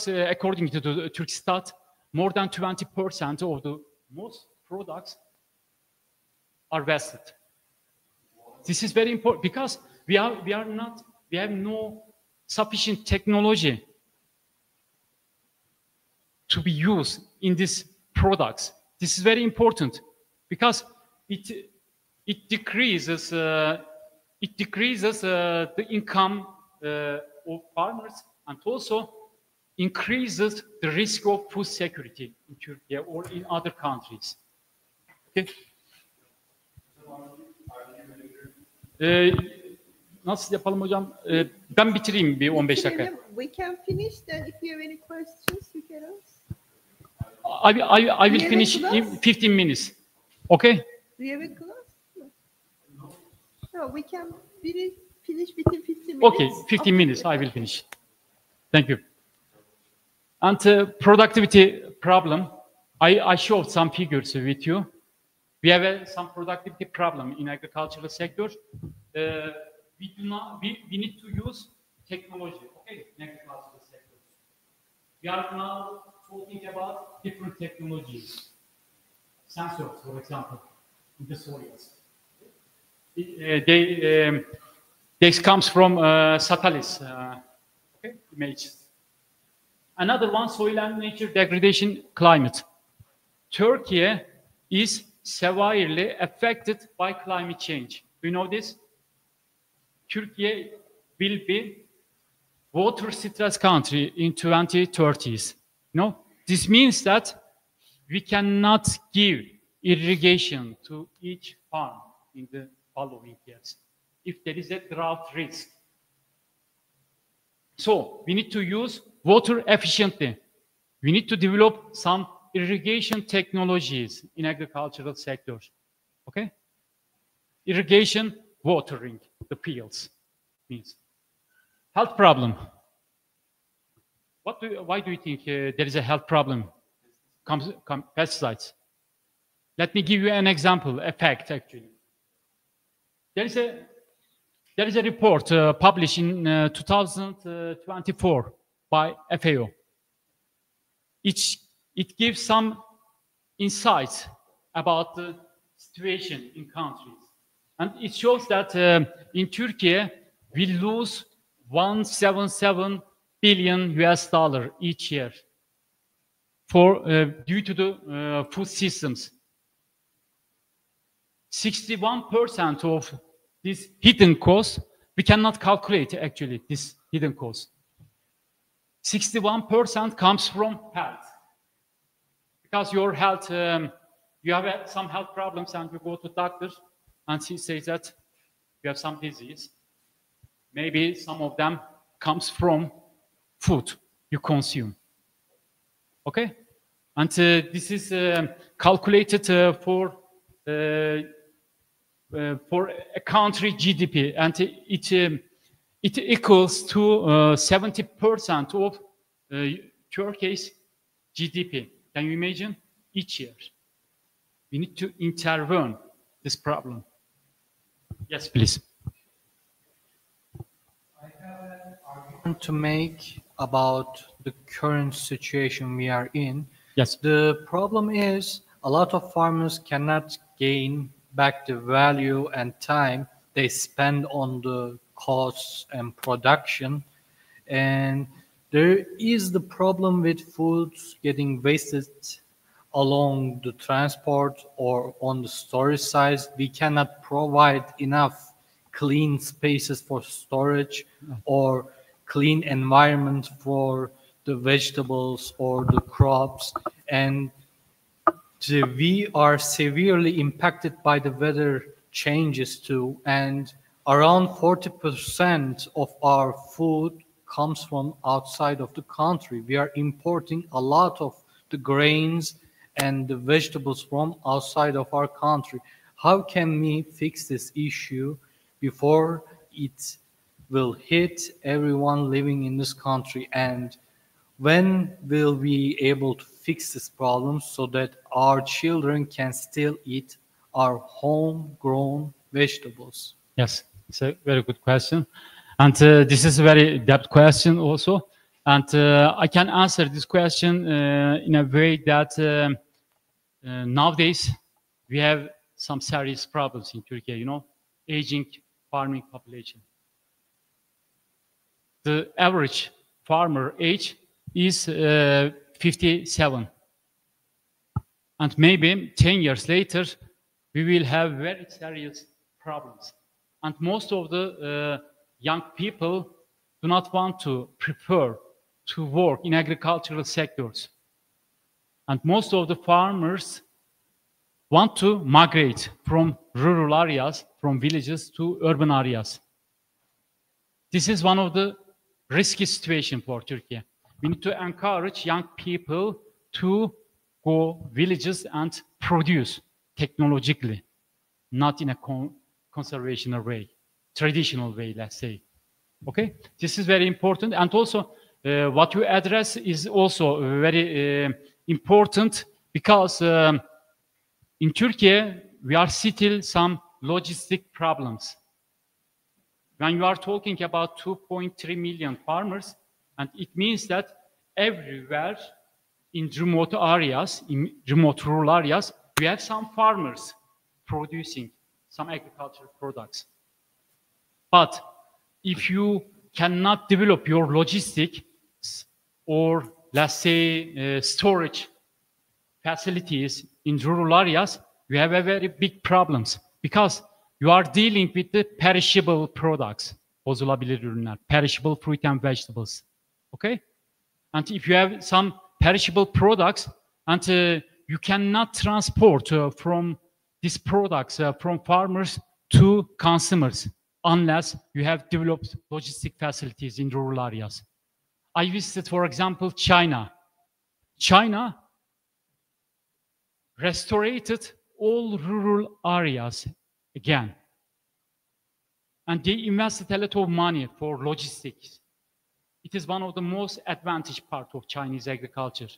according to the Turkstat, more than 20% of the most products are wasted. This is very important because we have no sufficient technology to be used in these products. This is very important because it decreases the income of farmers and also increases the risk of food security in Turkey or in other countries. Okay. Nasıl yapalım hocam? Ben bitireyim bir 15 dakika. We can finish then. If you have any questions, you can ask. I will finish in 15 minutes. Okay? Do you have a class? No, we can finish within 15 minutes. Okay, 15 minutes. I will finish. Thank you. And productivity problem. I showed some figures with you. We have some productivity problem in agricultural sector. We need to use technology, okay, in agricultural sector. We are now talking about different technologies. Sensors, for example, in the soils. This comes from satellites, okay, images. Another one, soil and nature degradation, climate. Turkey is severely affected by climate change. Do you know this? Turkey will be water stress country in 2030s. No, this means that we cannot give irrigation to each farm in the following years if there is a drought risk. So we need to use water efficiently. We need to develop some irrigation technologies in agricultural sectors. Okay? Irrigation, watering the fields means. Health problem. Why do you think there is a health problem? Pesticides. Let me give you an example, a fact actually. There is a report published in 2024 by FAO. It gives some insights about the situation in countries. And it shows that in Turkey, we lose 177 billion US dollar each year due to the food systems. 61% of this hidden cost, we cannot calculate actually this hidden cost. 61% comes from health. Because your health, you have some health problems and you go to doctors and he says that you have some disease. Maybe some of them comes from food you consume. Okay? And this is calculated for a country GDP, and it equals to 70% of Turkey's GDP. Can you imagine? Each year, we need to intervene this problem. Yes, please. I have an argument to make about the current situation we are in. Yes. The problem is a lot of farmers cannot gain back the value and time they spend on the costs and production. And there is the problem with foods getting wasted along the transport or on the storage side. We cannot provide enough clean spaces for storage or clean environment for the vegetables or the crops. And we are severely impacted by the weather changes too, and around 40% of our food comes from outside of the country. We are importing a lot of the grains and the vegetables from outside of our country. How can we fix this issue before it will hit everyone living in this country? And when will we be able to fix this problem so that our children can still eat our homegrown vegetables? Yes, it's a very good question. And this is a very depth question also. And I can answer this question in a way that nowadays we have some serious problems in Turkey, you know, aging farming population. The average farmer age is 57. And maybe 10 years later, we will have very serious problems. And most of the young people do not want to prefer to work in agricultural sectors. And most of the farmers want to migrate from rural areas, from villages to urban areas. This is one of the risky situations for Turkey. We need to encourage young people to go villages and produce technologically, not in a conservational way, traditional way, let's say. Okay, this is very important. And also, what you address is also very important because in Turkey, we are still some logistic problems. When you are talking about 2.3 million farmers, and it means that everywhere in remote areas, in remote rural areas, we have some farmers producing some agricultural products. But if you cannot develop your logistics or, let's say, storage facilities in rural areas, you have a very big problems because you are dealing with the perishable products, bozulabilir ürünler, perishable fruit and vegetables. Okay? And if you have some perishable products and you cannot transport from these products from farmers to consumers unless you have developed logistic facilities in rural areas. I visited, for example, China. China restored all rural areas again. And they invested a lot of money for logistics. It is one of the most advantaged parts of Chinese agriculture.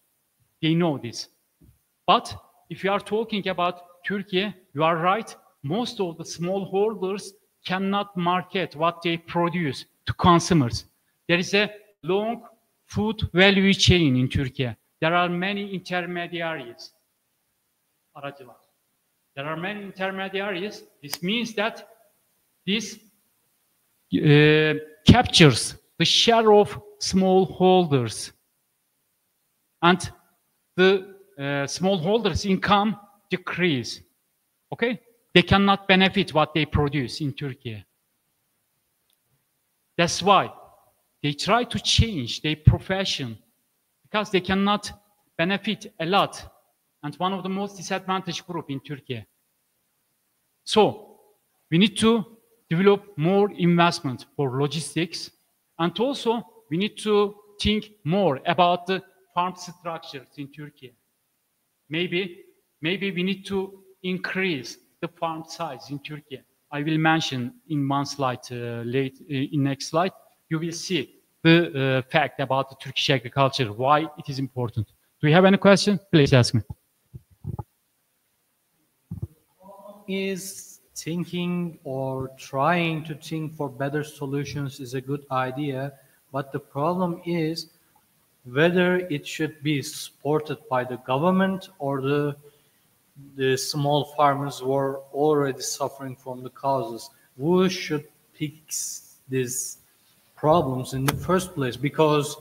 They know this. But if you are talking about Turkey, you are right. Most of the smallholders cannot market what they produce to consumers. There is a long food value chain in Turkey. There are many intermediaries. Aracılar. There are many intermediaries. This means that this captures the share of smallholders, and the smallholders' income decrease. Okay, they cannot benefit what they produce in Turkey. That's why they try to change their profession, because they cannot benefit a lot, and one of the most disadvantaged group in Turkey. So we need to develop more investment for logistics, and also we need to think more about the farm structures in Turkey. Maybe we need to increase the farm size in Turkey. I will mention in one slide in next slide. You will see the fact about the Turkish agriculture, why it is important. Do you have any question? Please ask me. Is thinking or trying to think for better solutions is a good idea, but the problem is whether it should be supported by the government or the small farmers who are already suffering from the causes. Who should fix these problems in the first place? Because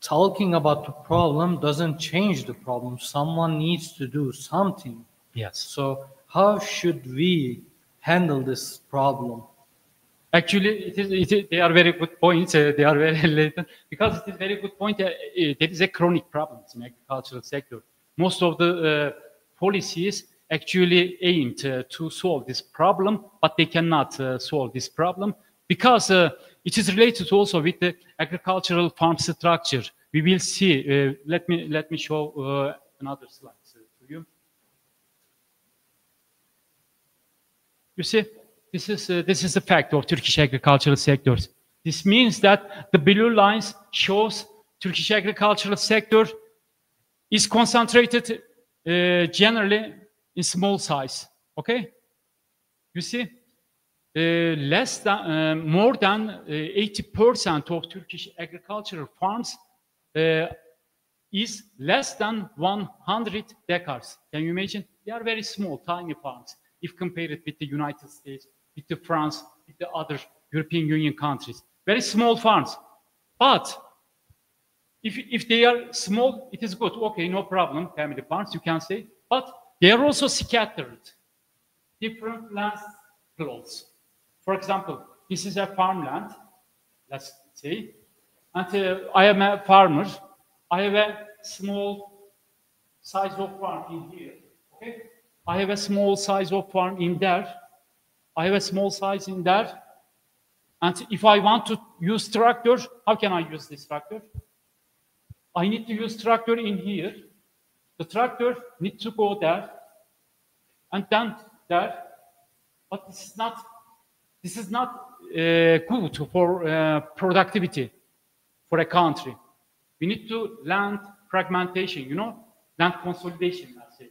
talking about the problem doesn't change the problem. Someone needs to do something. Yes. So how should we handle this problem? Actually, they are very good points. They are very related, because it is very good point. There is a chronic problem in the agricultural sector. Most of the policies actually aimed to solve this problem, but they cannot solve this problem, because it is related also with the agricultural farm structure. We will see. Let me show another slide to you. You see, this is the fact of Turkish agricultural sectors. This means that the blue lines shows Turkish agricultural sector is concentrated generally in small size. Okay, you see, more than 80% of Turkish agricultural farms is less than 100 hectares. Can you imagine? They are very small, tiny farms, if compared with the United States, with the France, with the other European Union countries. Very small farms. But if they are small, it is good. Okay, no problem, family farms, you can say. But they are also scattered. Different land plots. For example, this is a farmland, let's say. And I am a farmer. I have a small size of farm in here. Okay? I have a small size of farm in there. I have a small size in there. And if I want to use tractor, how can I use this tractor? I need to use tractor in here. The tractor needs to go there, and then there. But this is not good for productivity for a country. We need to land fragmentation, land consolidation, let's say.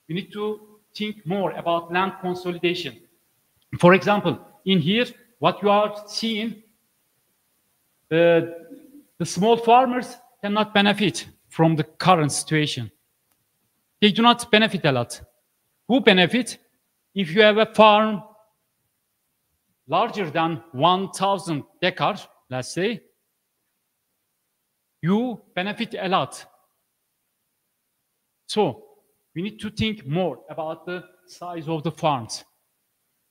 We need to think more about land consolidation. For example, in here, what you are seeing, the small farmers cannot benefit from the current situation. They do not benefit a lot. Who benefit? If you have a farm larger than 1,000 hectares, let's say, you benefit a lot. So we need to think more about the size of the farms,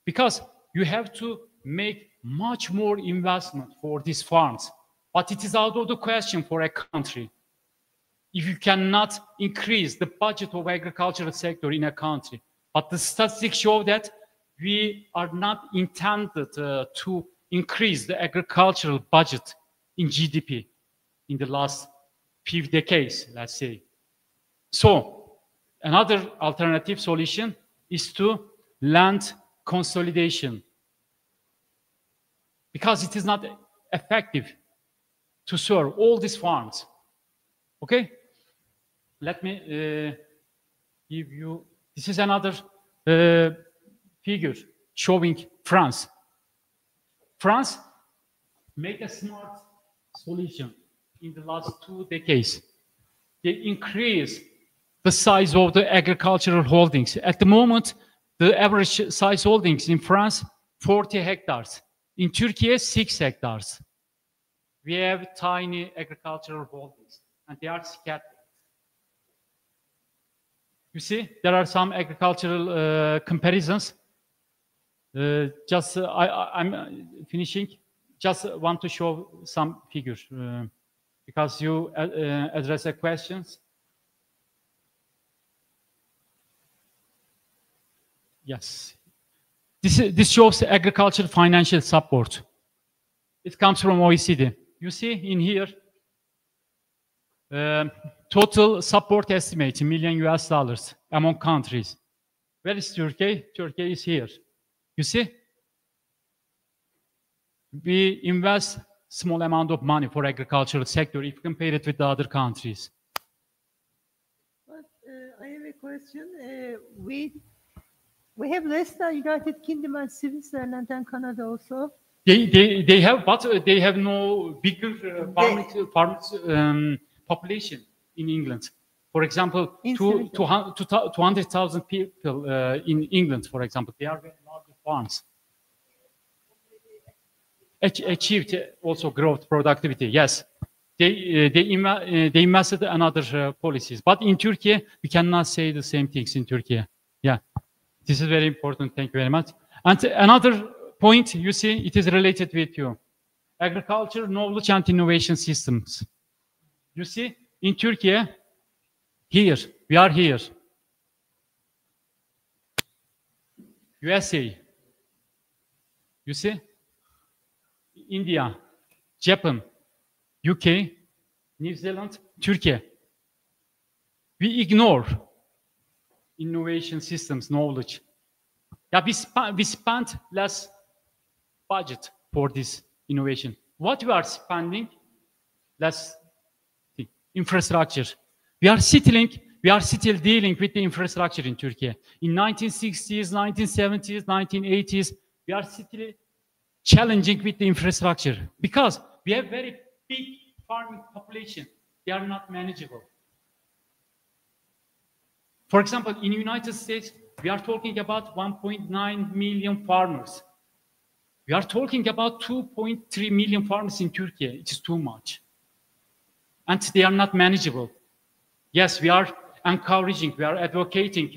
because you have to make much more investment for these farms. But it is out of the question for a country if you cannot increase the budget of agricultural sector in a country. But the statistics show that we are not intended to increase the agricultural budget in GDP in the last few decades, let's say. So Another alternative solution is to land consolidation, because it is not effective to serve all these farms. Okay? Let me give you, this is another figure showing France. France made a smart solution in the last 2 decades. They increase the size of the agricultural holdings. At the moment, the average size holdings in France, 40 hectares. In Turkey, 6 hectares. We have tiny agricultural holdings, and they are scattered. You see, there are some agricultural comparisons. I'm finishing. Just want to show some figures because you address the questions. Yes. This shows agricultural financial support. It comes from OECD. You see in here, total support estimate in million US dollars among countries. Where is Turkey? Turkey is here. You see? We invest small amount of money for agricultural sector if compared with the other countries. But I have a question. We have less than United Kingdom and Switzerland and Canada also. They have, but they have no bigger population in England. For example, 200,000 people in England, for example, they are very large farms. Achieved also growth, productivity. Yes, they invested in other policies, but in Turkey we cannot say the same things in Turkey. Yeah, this is very important. Thank you very much. And another point, you see, it is related with you. Agriculture, knowledge, and innovation systems. You see, in Turkey, here, we are here. USA. You see? India, Japan, UK, New Zealand, Turkey. We ignore innovation systems, knowledge. Yeah, we spent less budget for this innovation. What we are spending, less infrastructure. We are still dealing with the infrastructure in Turkey. In 1960s, 1970s, 1980s, we are still challenging with the infrastructure because we have very big farming population. They are not manageable. For example, in the United States, we are talking about 1.9 million farmers. We are talking about 2.3 million farmers in Turkey. It is too much. And they are not manageable. Yes, we are encouraging, we are advocating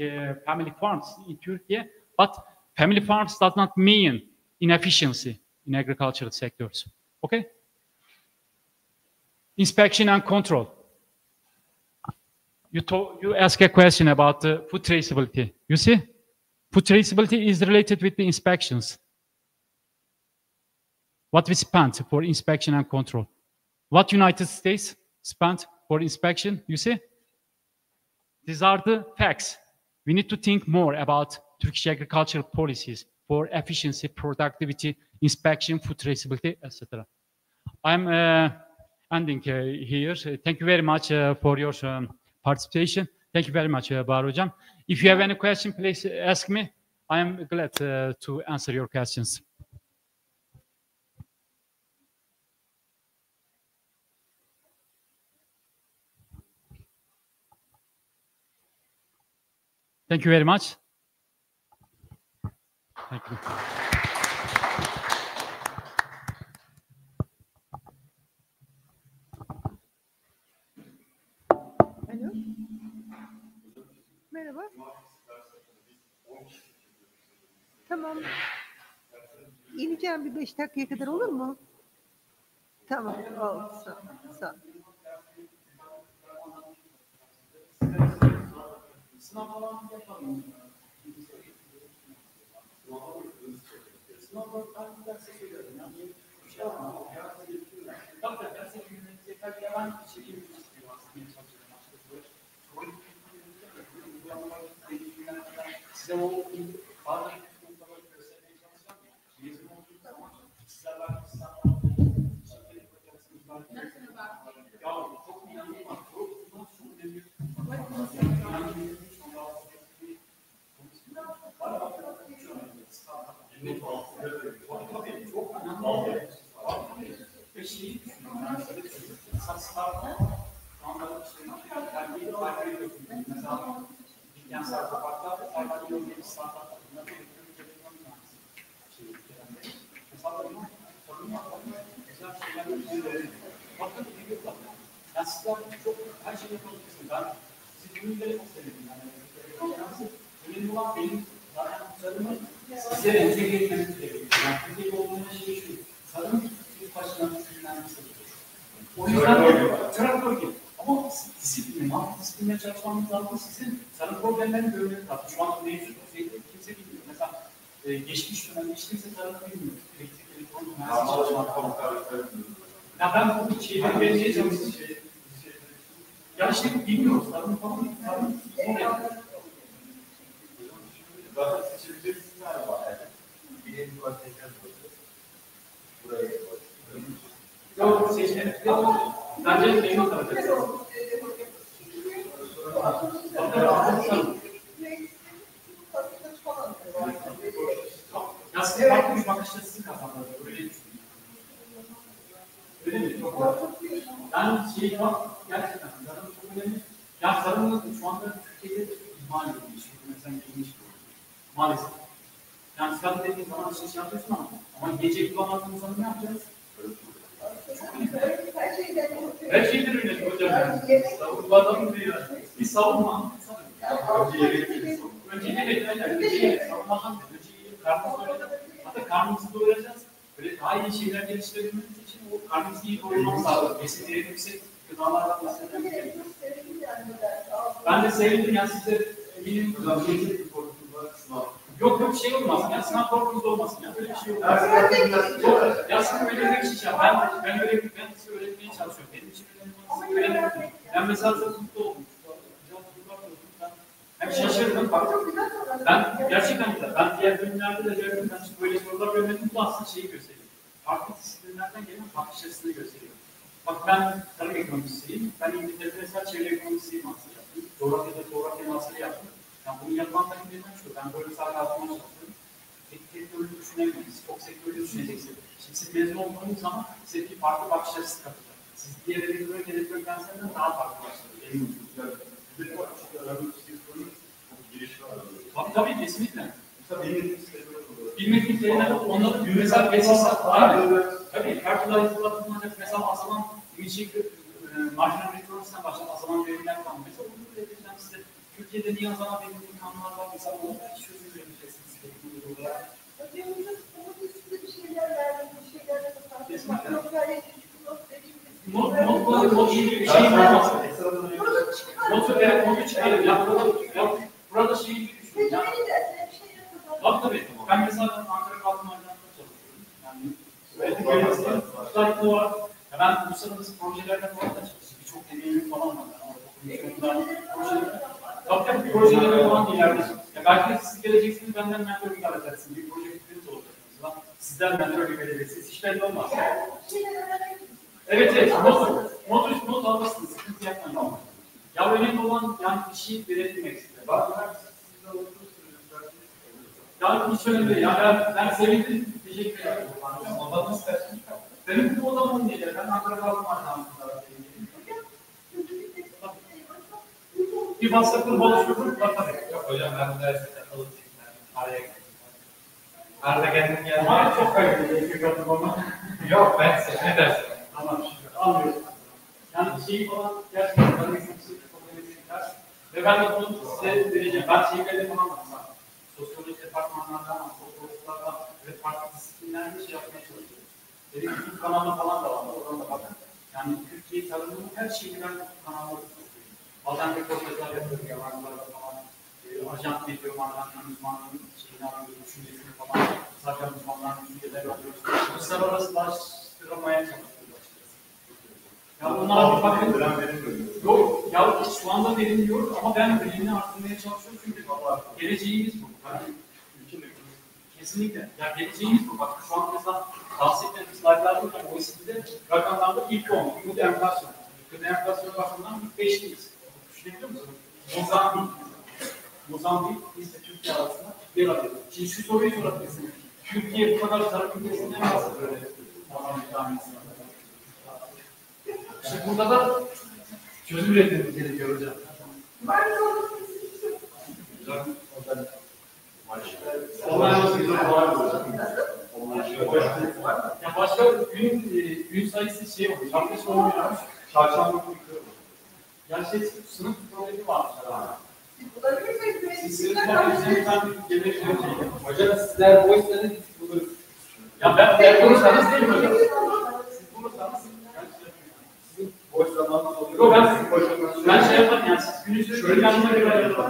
family farms in Turkey, but family farms does not mean inefficiency in agricultural sectors. Okay? Inspection and control. You ask a question about food traceability. You see? Food traceability is related with the inspections. What we spent for inspection and control. What United States spent for inspection, you see? These are the facts. We need to think more about Turkish agricultural policies for efficiency, productivity, inspection, food traceability, etc. I'm ending here. Thank you very much for your participation. Thank you very much, Bahar Hocam. If you have any question, please ask me. I am glad to answer your questions. Thank you very much. Thank you. Alo. Merhaba. Tamam. İneceğim bir 5 dakikaya kadar, olur mu? Tamam. Oldu. Sağ ol. Sağ ol. Sınav falan yapalım. Sınavdan ben derse söylüyorum. Yani bir şey yapmam. Tabii derse yeter ki ben çekimimi istiyorum aslında. size o bazı noktaları göstermeye çalışacağım. Mezun olduğunuz zaman sizler belki ya çok önemli var. Bundan çok önemli. Çok her şeyi yapabilirsiniz. Ben siz ürünleri çok severim. Önemli olan benim zaten sarımı size entegre etmeniz gerekiyor. Yani Türkiye'de olduğunuz şey şu. Sarım bir başına ürünlenmiş oluyor. O yüzden traktör gibi. Ama disiplinle, disiplinle çalışmanız lazım. Sizin sarım problemlerini görmeniz lazım. Şu an mevcut düzeyde kimse bilmiyor. Mesela geçmiş dönemde hiç kimse sarımı bilmiyor. Elektrik, elektronik mühendisliği çalışmak. Ya ben bu şeyleri vermeye çalıştım. Ya işte bilmiyoruz. Sarım falan. Sarım zor yapıyor. Zaten seçebileceksiniz galiba. Bileğini var tekrar buraya Yok, seçenek. Bence memnun kalacaksınız. Ya size farklı bir bakış açısı kazandırdı. Öyle düşünüyorum. Öyle mi? Yani gerçekten sarım çok önemli. Ya sarımın şu anda Türkiye'de ihmal edilmiş. Mesela ilginç bir maalesef. Yani sarım dediğin zaman şey yapıyorsun ama gece kullanmadığımız zaman ne yapacağız? Her şeyden öyle hocam. Savunmadan diyor. Bir savunma. Önce evet. Savunmadan önce karnımızı doyuracağız. Hatta karnımızı doyuracağız. Böyle daha iyi şeyler geliştirebilmemiz için o karnımızı iyi doyurmamız lazım. Besin değeri yüksek gıdalardan bahsetmemiz. Ben de sevindim ya size eminim. Yok şey olmasın ya, sınav korkunuz olmasın ya, böyle bir şey olmasın. Ya sizin öyle bir şey ya, ben size öğretmeye çalışıyorum. Benim için önemli olan size öğretmem. Ben mesela çok mutlu oldum. Hem şaşırdım, bak. Ben gerçekten güzel. Ben diğer bölümlerde de gördüm, ben şimdi böyle sorular görmedim, bu aslında şeyi gösteriyor. Farklı disiplinlerden gelen bakış açısını gösteriyor. Bak ben tarım ekonomisiyim, ben İngiltere'de mesela çevre ekonomisiyim aslında. Coğrafya master yaptım. Yani bunu yapan takımlarından şu, ben böyle sadece altıma çalışıyorum. Tek sektörü düşünemeyiz, çok sektörü düşüneceksiniz. Şimdi siz mezun olduğunuz zaman size bir farklı bakış açısı katacak. Siz diğer elektrik kanserden daha farklı başladınız. Tabii kesinlikle. Bilmediklerinden onları mesela besisat aynı. Tabii her türlü kullanacak. Mesela azalan marjinal returns'tan başlayan azalan verimler kanunu. Mesela bunu üretirken size Türkiye'de niye azalan verimli kanunlar var? Mesela onu hiç çözümlemeyeceksiniz. Not iyi bir şey olmaz. Notu çıkarır. Burada şey gibi düşünün. Tabii. Ben mesela Ankara Kalkınma Ajansı'nda çalışıyorum. Yani öğretim görevlisiyim. Özellikle olarak ben uluslararası projelerle falan da çalışıyorum. Birçok deneyimim falan var. Tabii projelerle falan ileride. Belki de siz geleceksiniz, benden mentörlük alacaksınız. Bir proje fikriniz olacak. Sizden mentörlük edeceksiniz. Hiç belli olmaz. Evet. Not alırsınız. Sıkıntı yapmayın. Ya önemli olan yani işi verebilmek istedim. Yani hiç önemli değil. Yani ben sevindim. Teşekkür ederim. Odanız isterseniz. Benim bu odamın değil. Ben Ankara Kalkınma Ajansı'nda bir WhatsApp'ın buluşurdum. Yok hocam ben derste takılı değilim. Araya geldim. Arada kendim geldim. Ama çok kayıtlıyım. Yok ben seçme dersim. Tamam. Anlıyorum. Yani şeyi falan gerçekten çok önemli ders. Ve ben de bunu size vereceğim. Ben şeyleri falan anlatsam. Sosyoloji departmanlardan, sosyologlardan ve farklı disiplinlerde şey yapmaya çalışıyorum. Benim YouTube kanalım falan da var. Oradan da bakın. Yani Türkiye tarımının her şeyini ben YouTube kanalına tutuyorum. Bazen röportajlar yapıyorum. Yalanlarla falan. Ajant ediyorum. Ajanların uzmanlarının şeyini alıyorum. Düşüncesini falan. Zaten uzmanların düşünceleri alıyoruz. Uluslararası başlamaya çalışıyoruz. Ya onlara bir bakın. Yok, ya şu anda verilmiyor ama ben verimini arttırmaya çalışıyorum çünkü geleceğimiz bu. Yani, kesinlikle. Ya geleceğimiz bu. Bak şu an mesela bahsettiğim slaytlarda OECD'de rakamlarda ilk 10. Bu da enflasyon. Bu da enflasyon bakımından ilk 5'teyiz. Düşünebiliyor musun? Mozambik, biz de Türkiye arasında yer alıyoruz. Şimdi şu soruyu sorabilirsiniz. Türkiye bu kadar tarım ülkesinden nasıl böyle Mozambik tahminisi? İşte burada da çözüm üretmemiz gerekiyor hocam. Ya başka gün sayısı şey olmuş. Hafta sonu oynamış. Çarşamba günü. Ya sınıf problemi varmış. Hocam sizler bu işleri buluruz. Ya ben bulursanız değil mi hocam? Siz bulursanız Sizin boş zamanınız oluyor. yok ben şey yaparım yani siz gününüzü yanına göre ayırırım.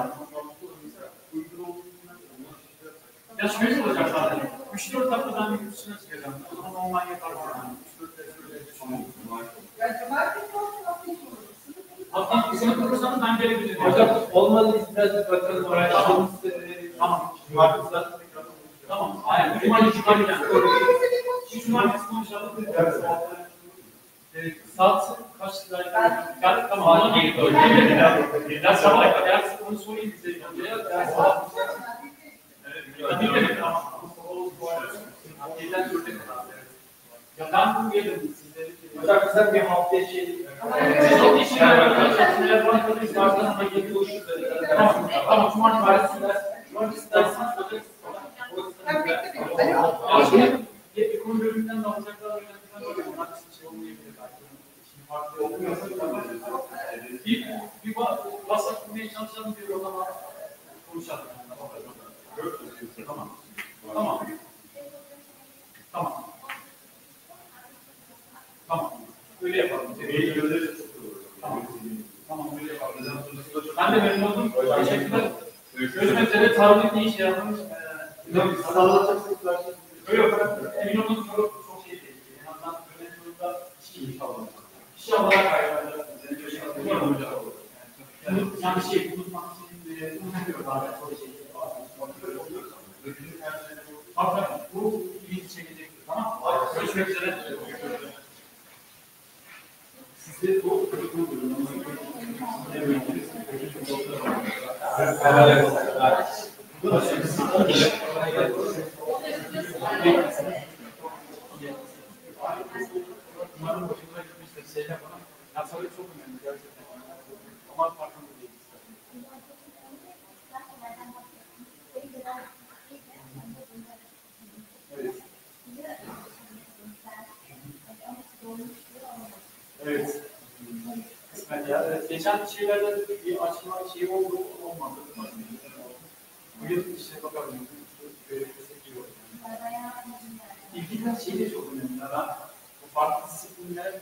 Ya şöyle olacak zaten. 3-4 haftadan bir üstüne çıkacağım. O zaman online yapar bana. 3-4 öyle düşünüyorum. Hatta sınıf bulursanız ben gelebilirim. Hocam olmadı biraz bakalım oraya. Tamam. Marketler Tamam. Aynen. Cumartesi konuşalım. Saat kaç liraydı? Tamam. Ona geliyor. Ben sabah kadar onu sorayım size. Ya ben bunu yedim. Hocam bize bir haftaya şey Tamam. Cumartesi ekonomi bölümünden de alacaklar. Bir WhatsApp kurmaya çalışalım diyor o zaman konuşalım. Tamam. Öyle yapalım. Tamam, öyle yapalım. Ben de memnun oldum. Teşekkürler. Görüşmek üzere. Tarihlik ne iş yapmış? Öyle yapalım. Emin olun çok şey değil. En azından öğrenci yolunda İnşallah kaybeder. Yani şey unutmak için unutuyor bazen soru şey. Tabii bu ilgi çekecektir. Tamam. Görüşmek üzere. Size bu umarım hoşuna gitmiştir. Şeyler bana. Ya soru çok önemli gerçekten. Ama farkında değiliz. Evet. Kısmet ya. Evet. Geçen şeylerde bir açma şeyi oldu, olmadı. Bugün işte bakalım. İlgilen şey de çok önemli. Ben bu farklı disiplinler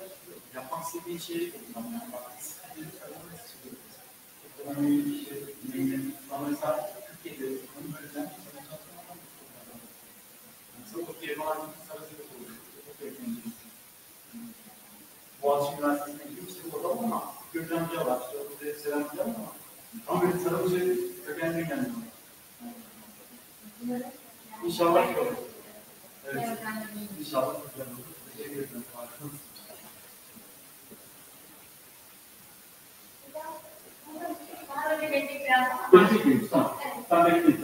yapmak istediği şeyi kullanıyorum. Farklı disiplinleri çalışmak istiyorum. Ekonomi, işte, ama mesela Türkiye'de ekonomi bölümden mesela Türkiye Marketing Sarıcı'da oluyor. Çok yakın. Boğaziçi Üniversitesi'ne gidip işte orada ama gözlemci var. İşte orada selamcı ama tam böyle Sarıcı kökenli gelmiyor. İnşallah iyi olur. Evet. İnşallah güzel olur. Teşekkür ederim. Bekliyorum. Tamam. Ben bekleyeyim.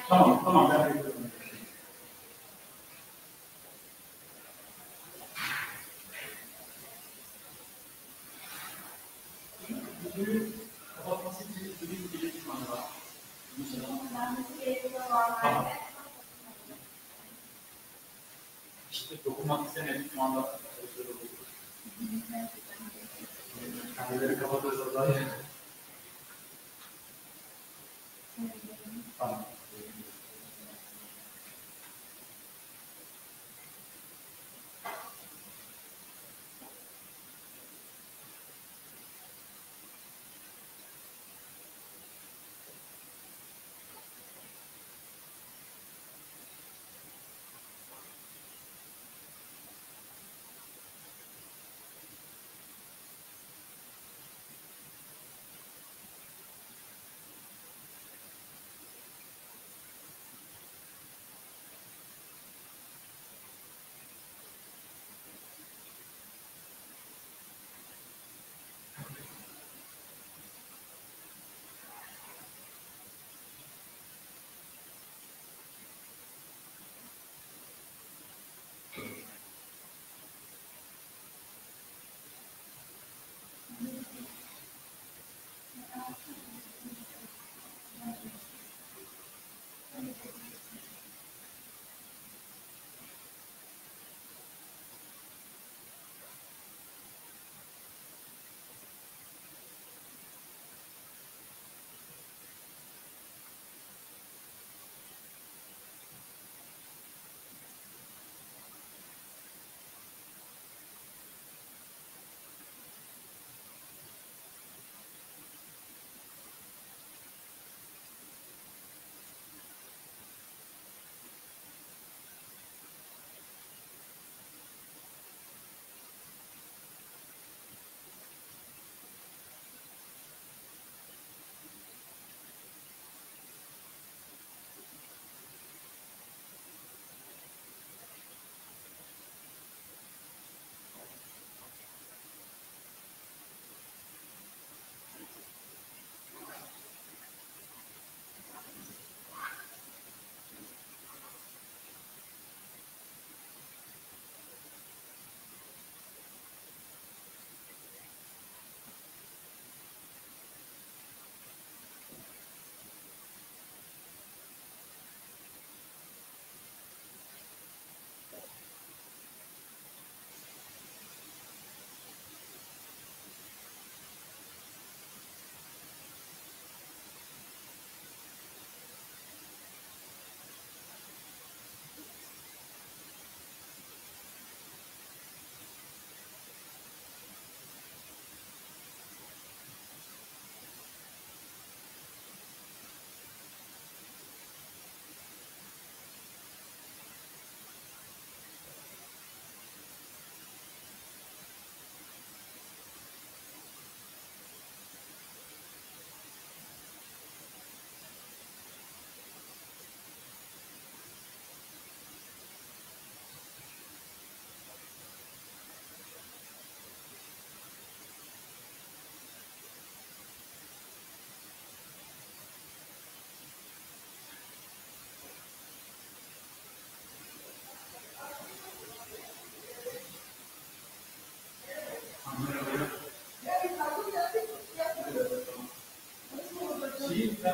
Tamam. Ben bekliyorum. Bugün kapatması için bir iletişim var. Tamam. İşte dokunmak istemedim şu anda. Kendileri kapatırsa daha iyi. Tamam.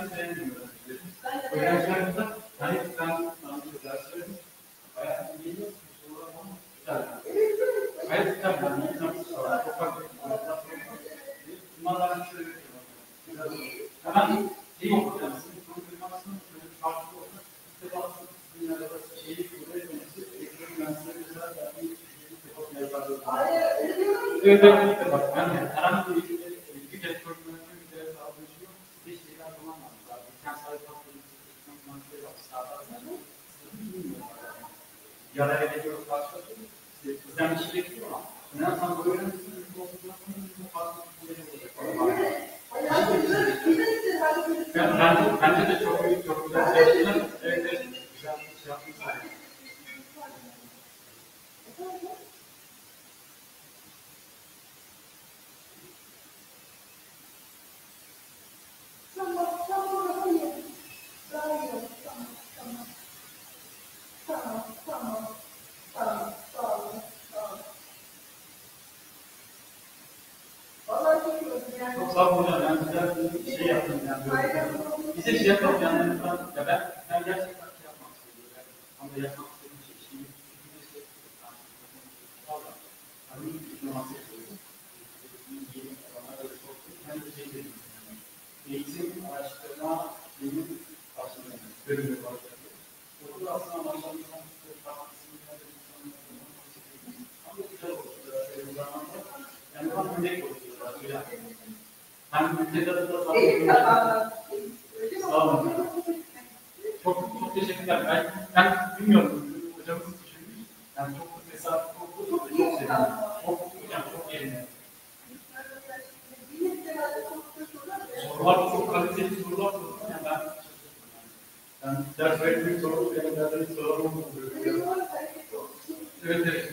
dersi beğenmiyor öğrencilerim. Öğrenciler de hani ben anlatıyorum derslerim. Bayağı iyi geliyor. Güzel. Hayır, tabii ben bir tane sorar. Çok farklı. Bunlardan şöyle bir şey var. Hemen iyi okuyacağım. Sizin konuşmasının farklı olsun. İşte baksın sizinle arası şeyi buraya dönüştü. Ekranın yansıları güzel. Ben bir yazardım. Evet, evet. Bak ben herhangi bir kez programı bir kere sağlayışıyor. Bir şeyler bulamadım. Geçen sayfa yaraya geliyoruz karşılaşıyoruz. Bizden bir şey bekliyor ama önemli olan böyle bence de çok büyük, çok güzel çalıştılar. Evet, evet. Güzel bir şey yapmışlar. Çok sağ olun hocam. Yani güzel bir şey yaptım yani böyle. Bize şey yapalım yani ya ben gerçekten şey yapmak istiyorum. Yani, ama yapmak istediğim şey şimdi eğitim araştırma benim aslında bölümü başladı. Orada aslında başlamıştan ama güzel oldu. Yani tam örnek oldu. Hem ülkede de sağ olun. Çok teşekkürler. Ben bilmiyorum. Hocamız düşünmüş. Yani çok mesafeli oldu. Çok sevindim. Çok yerinde. Sorular çok kaliteli sorular sordum. Yani ben ders verdiğim soru benim derdim sorularım oluyor. Evet, evet.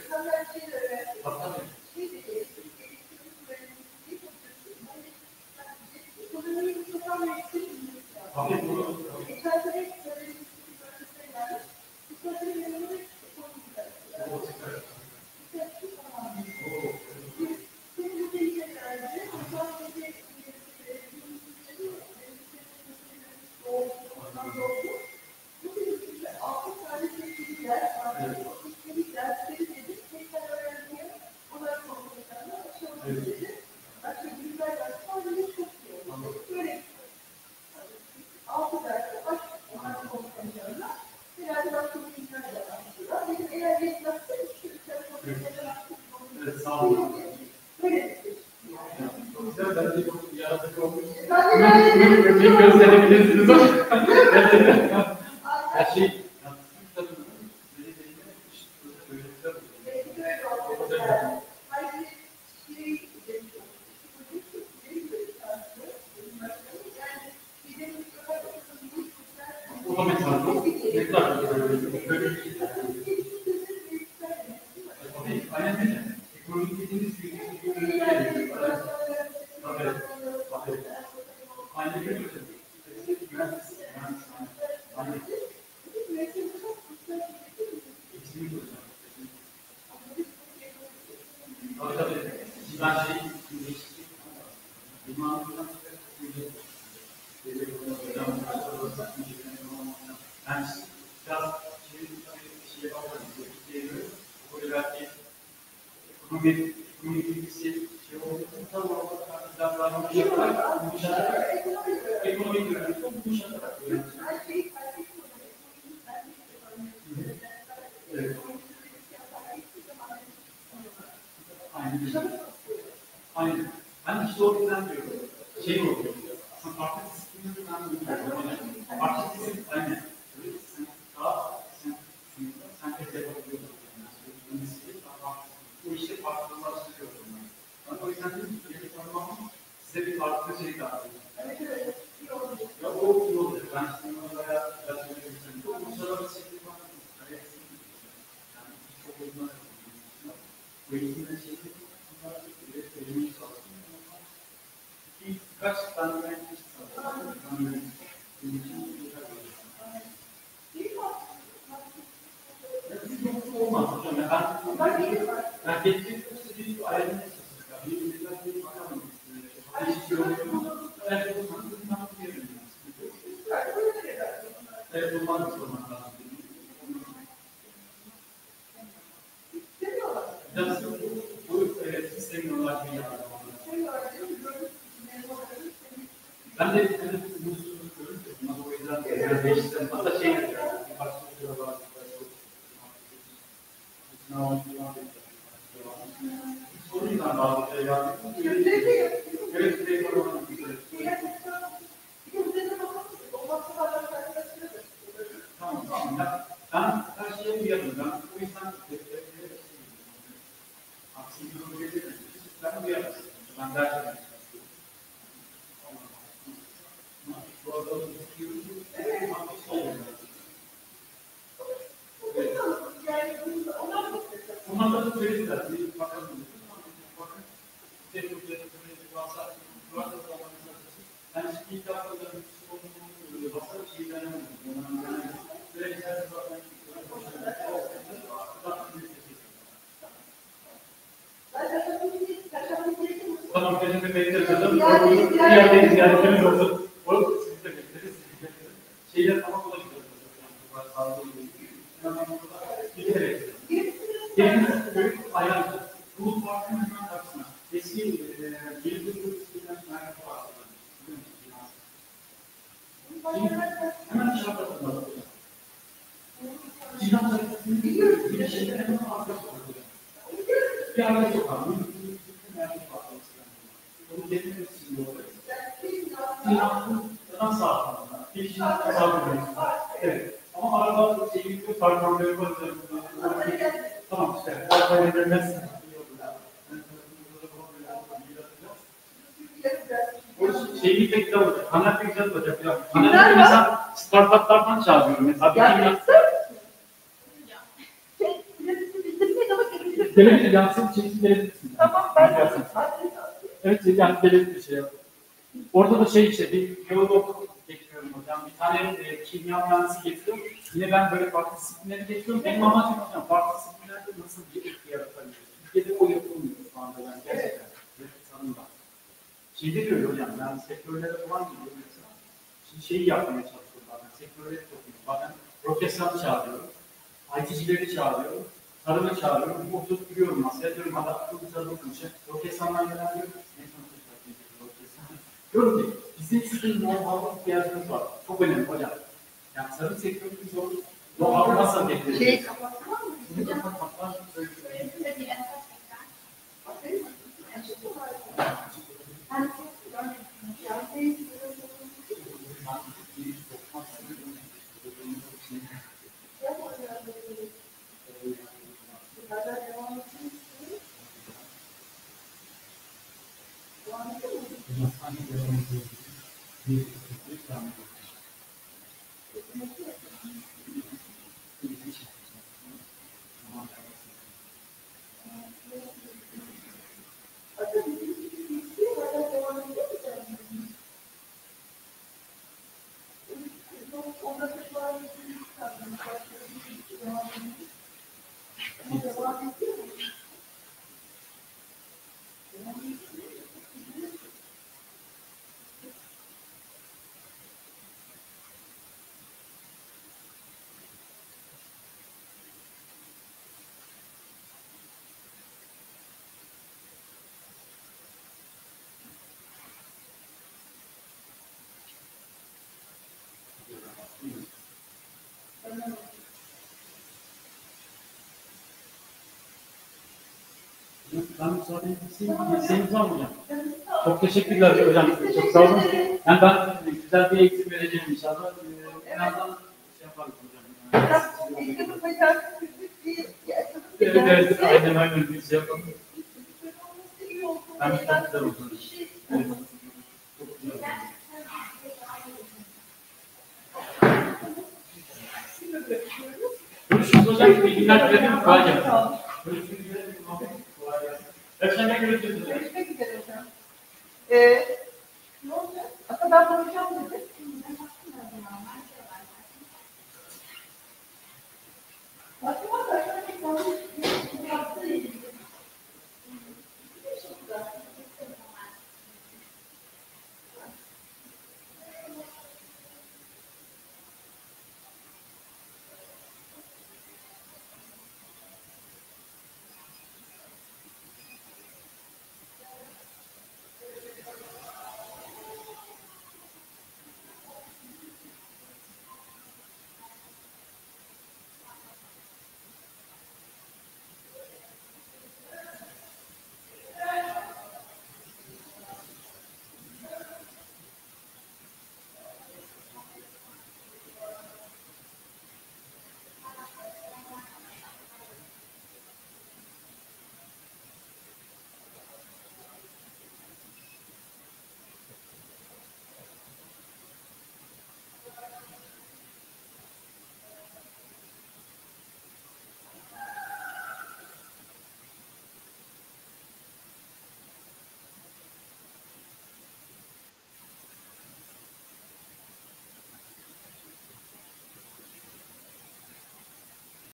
Hatta tabii bunu sağ olun. Bence çok yaratıcı olmuş. Bir gösterebilirsiniz ama. Her şey. O da bir tanrı. Ne kadar aynen öyle. Ekonomik dediğimiz gibi aynen öyle. Aynen. Ben işte o yüzden diyorum. Şey oluyor. Aslında farklı disiplinleri ben bilmiyorum. Farklı disiplin aynen. Sen daha sen de yapabiliyorsun. Bu işte farklılaştırıyorum ben. Ben o yüzden dedim ki tanımam size bir farklı şey dağıtayım. Ya o iyi oluyor. Ben şimdi oraya biraz söyleyebilirim. Çok uluslararası şekilde var. Yani çok uzun. Bu eğitimde şekilde birkaç tane olmaz hocam. Ben geçtiğim bir ayrılma bir bakalım. Bu sistemin olarak bir yardım. Ben de bu o yüzden değiştirdim. Hatta şey yapıyorum. Başka bir şey var. O yüzden bazı şeyler var. Evet, tamam, tamam. Ben her şeyi uyarım. Ben o yüzden aksi bir durum getirir. Ben uyarım. Ben derdim. Bu adamın onlarla da söylediler. Bir bakalım. Bakın. Ben şimdi ilk haftalarım basar şeyden tamam, benim de bekledim. Bir yerdeyiz yani. Temiz olsun. O siz de bekleriz. Şeyler tamam olabilir. Bir de bekleriz. Gelin böyle ayarlı. Bulut farkının hemen karşısına. Eski geri dönüşüm sistemden merkez var. Hemen dışarıda. Cihan tarafını biliyoruz. Bir şeyler hemen arkasına. Bir arada çok var. Merkez var. Onu getirmek için de oluyor. Cihan'dan sağ tarafına. Bir kişinin sağ tarafına. Evet. Ama arada bir farkları var. Tamam işte. Ortaya gelmezsin. O şeyi pek de olacak. Kanar pek de olacak. Kanar'da mesela startuplardan çağırıyorum. Mesela bir gelebilir. Yansın çekim gelebilirsin. Tamam, ben evet, yani gelebilir bir şey. Orada da şey işte bir biyolog getiriyorum hocam. Bir tane kimya mühendisi getiriyorum. Yine ben böyle farklı disiplinleri getiriyorum. Benim amacım hocam farklı disiplinlerde nasıl bir etki yaratabiliriz? Türkiye'de o yapılmıyor şu anda ben gerçekten. Sanırım. Şeyde diyor hocam, yani sektörlere falan gidiyor mesela. Şimdi şeyi yapmaya çalışıyorum bazen. Sektörleri topluyorum. Bazen profesyonel çağırıyorum. IT'cileri çağırıyorum. Tarımı çağırıyorum. Bir oturup duruyorum masaya. Diyorum adapte olacağız okunacak. Profesyonel gelen diyor. Diyorum ki bizim sizin know-how'a ihtiyacımız var. Çok önemli hocam. Yani tarım sektörümüz zor. Know-how'u nasıl getireceğiz? Kapatmak mı? Bunu kapatmak ben müsaade isteğiniz var mı hocam? Çok teşekkürler hocam. Çok sağ olun. Yani ben güzel bir eğitim vereceğim inşallah. En azından şey yaparız hocam. Evet, aynen bir şey yapalım. Ben çok güzel olsun. Evet. Çok güzel. Görüşürüz hocam. İyi günler dilerim. Kolay gelsin. Görüşmek üzere. Kolay gelsin. Efendim görüşürüz. Görüşmek üzere hocam. Ne olacak? Aslında ben konuşacağım dedi.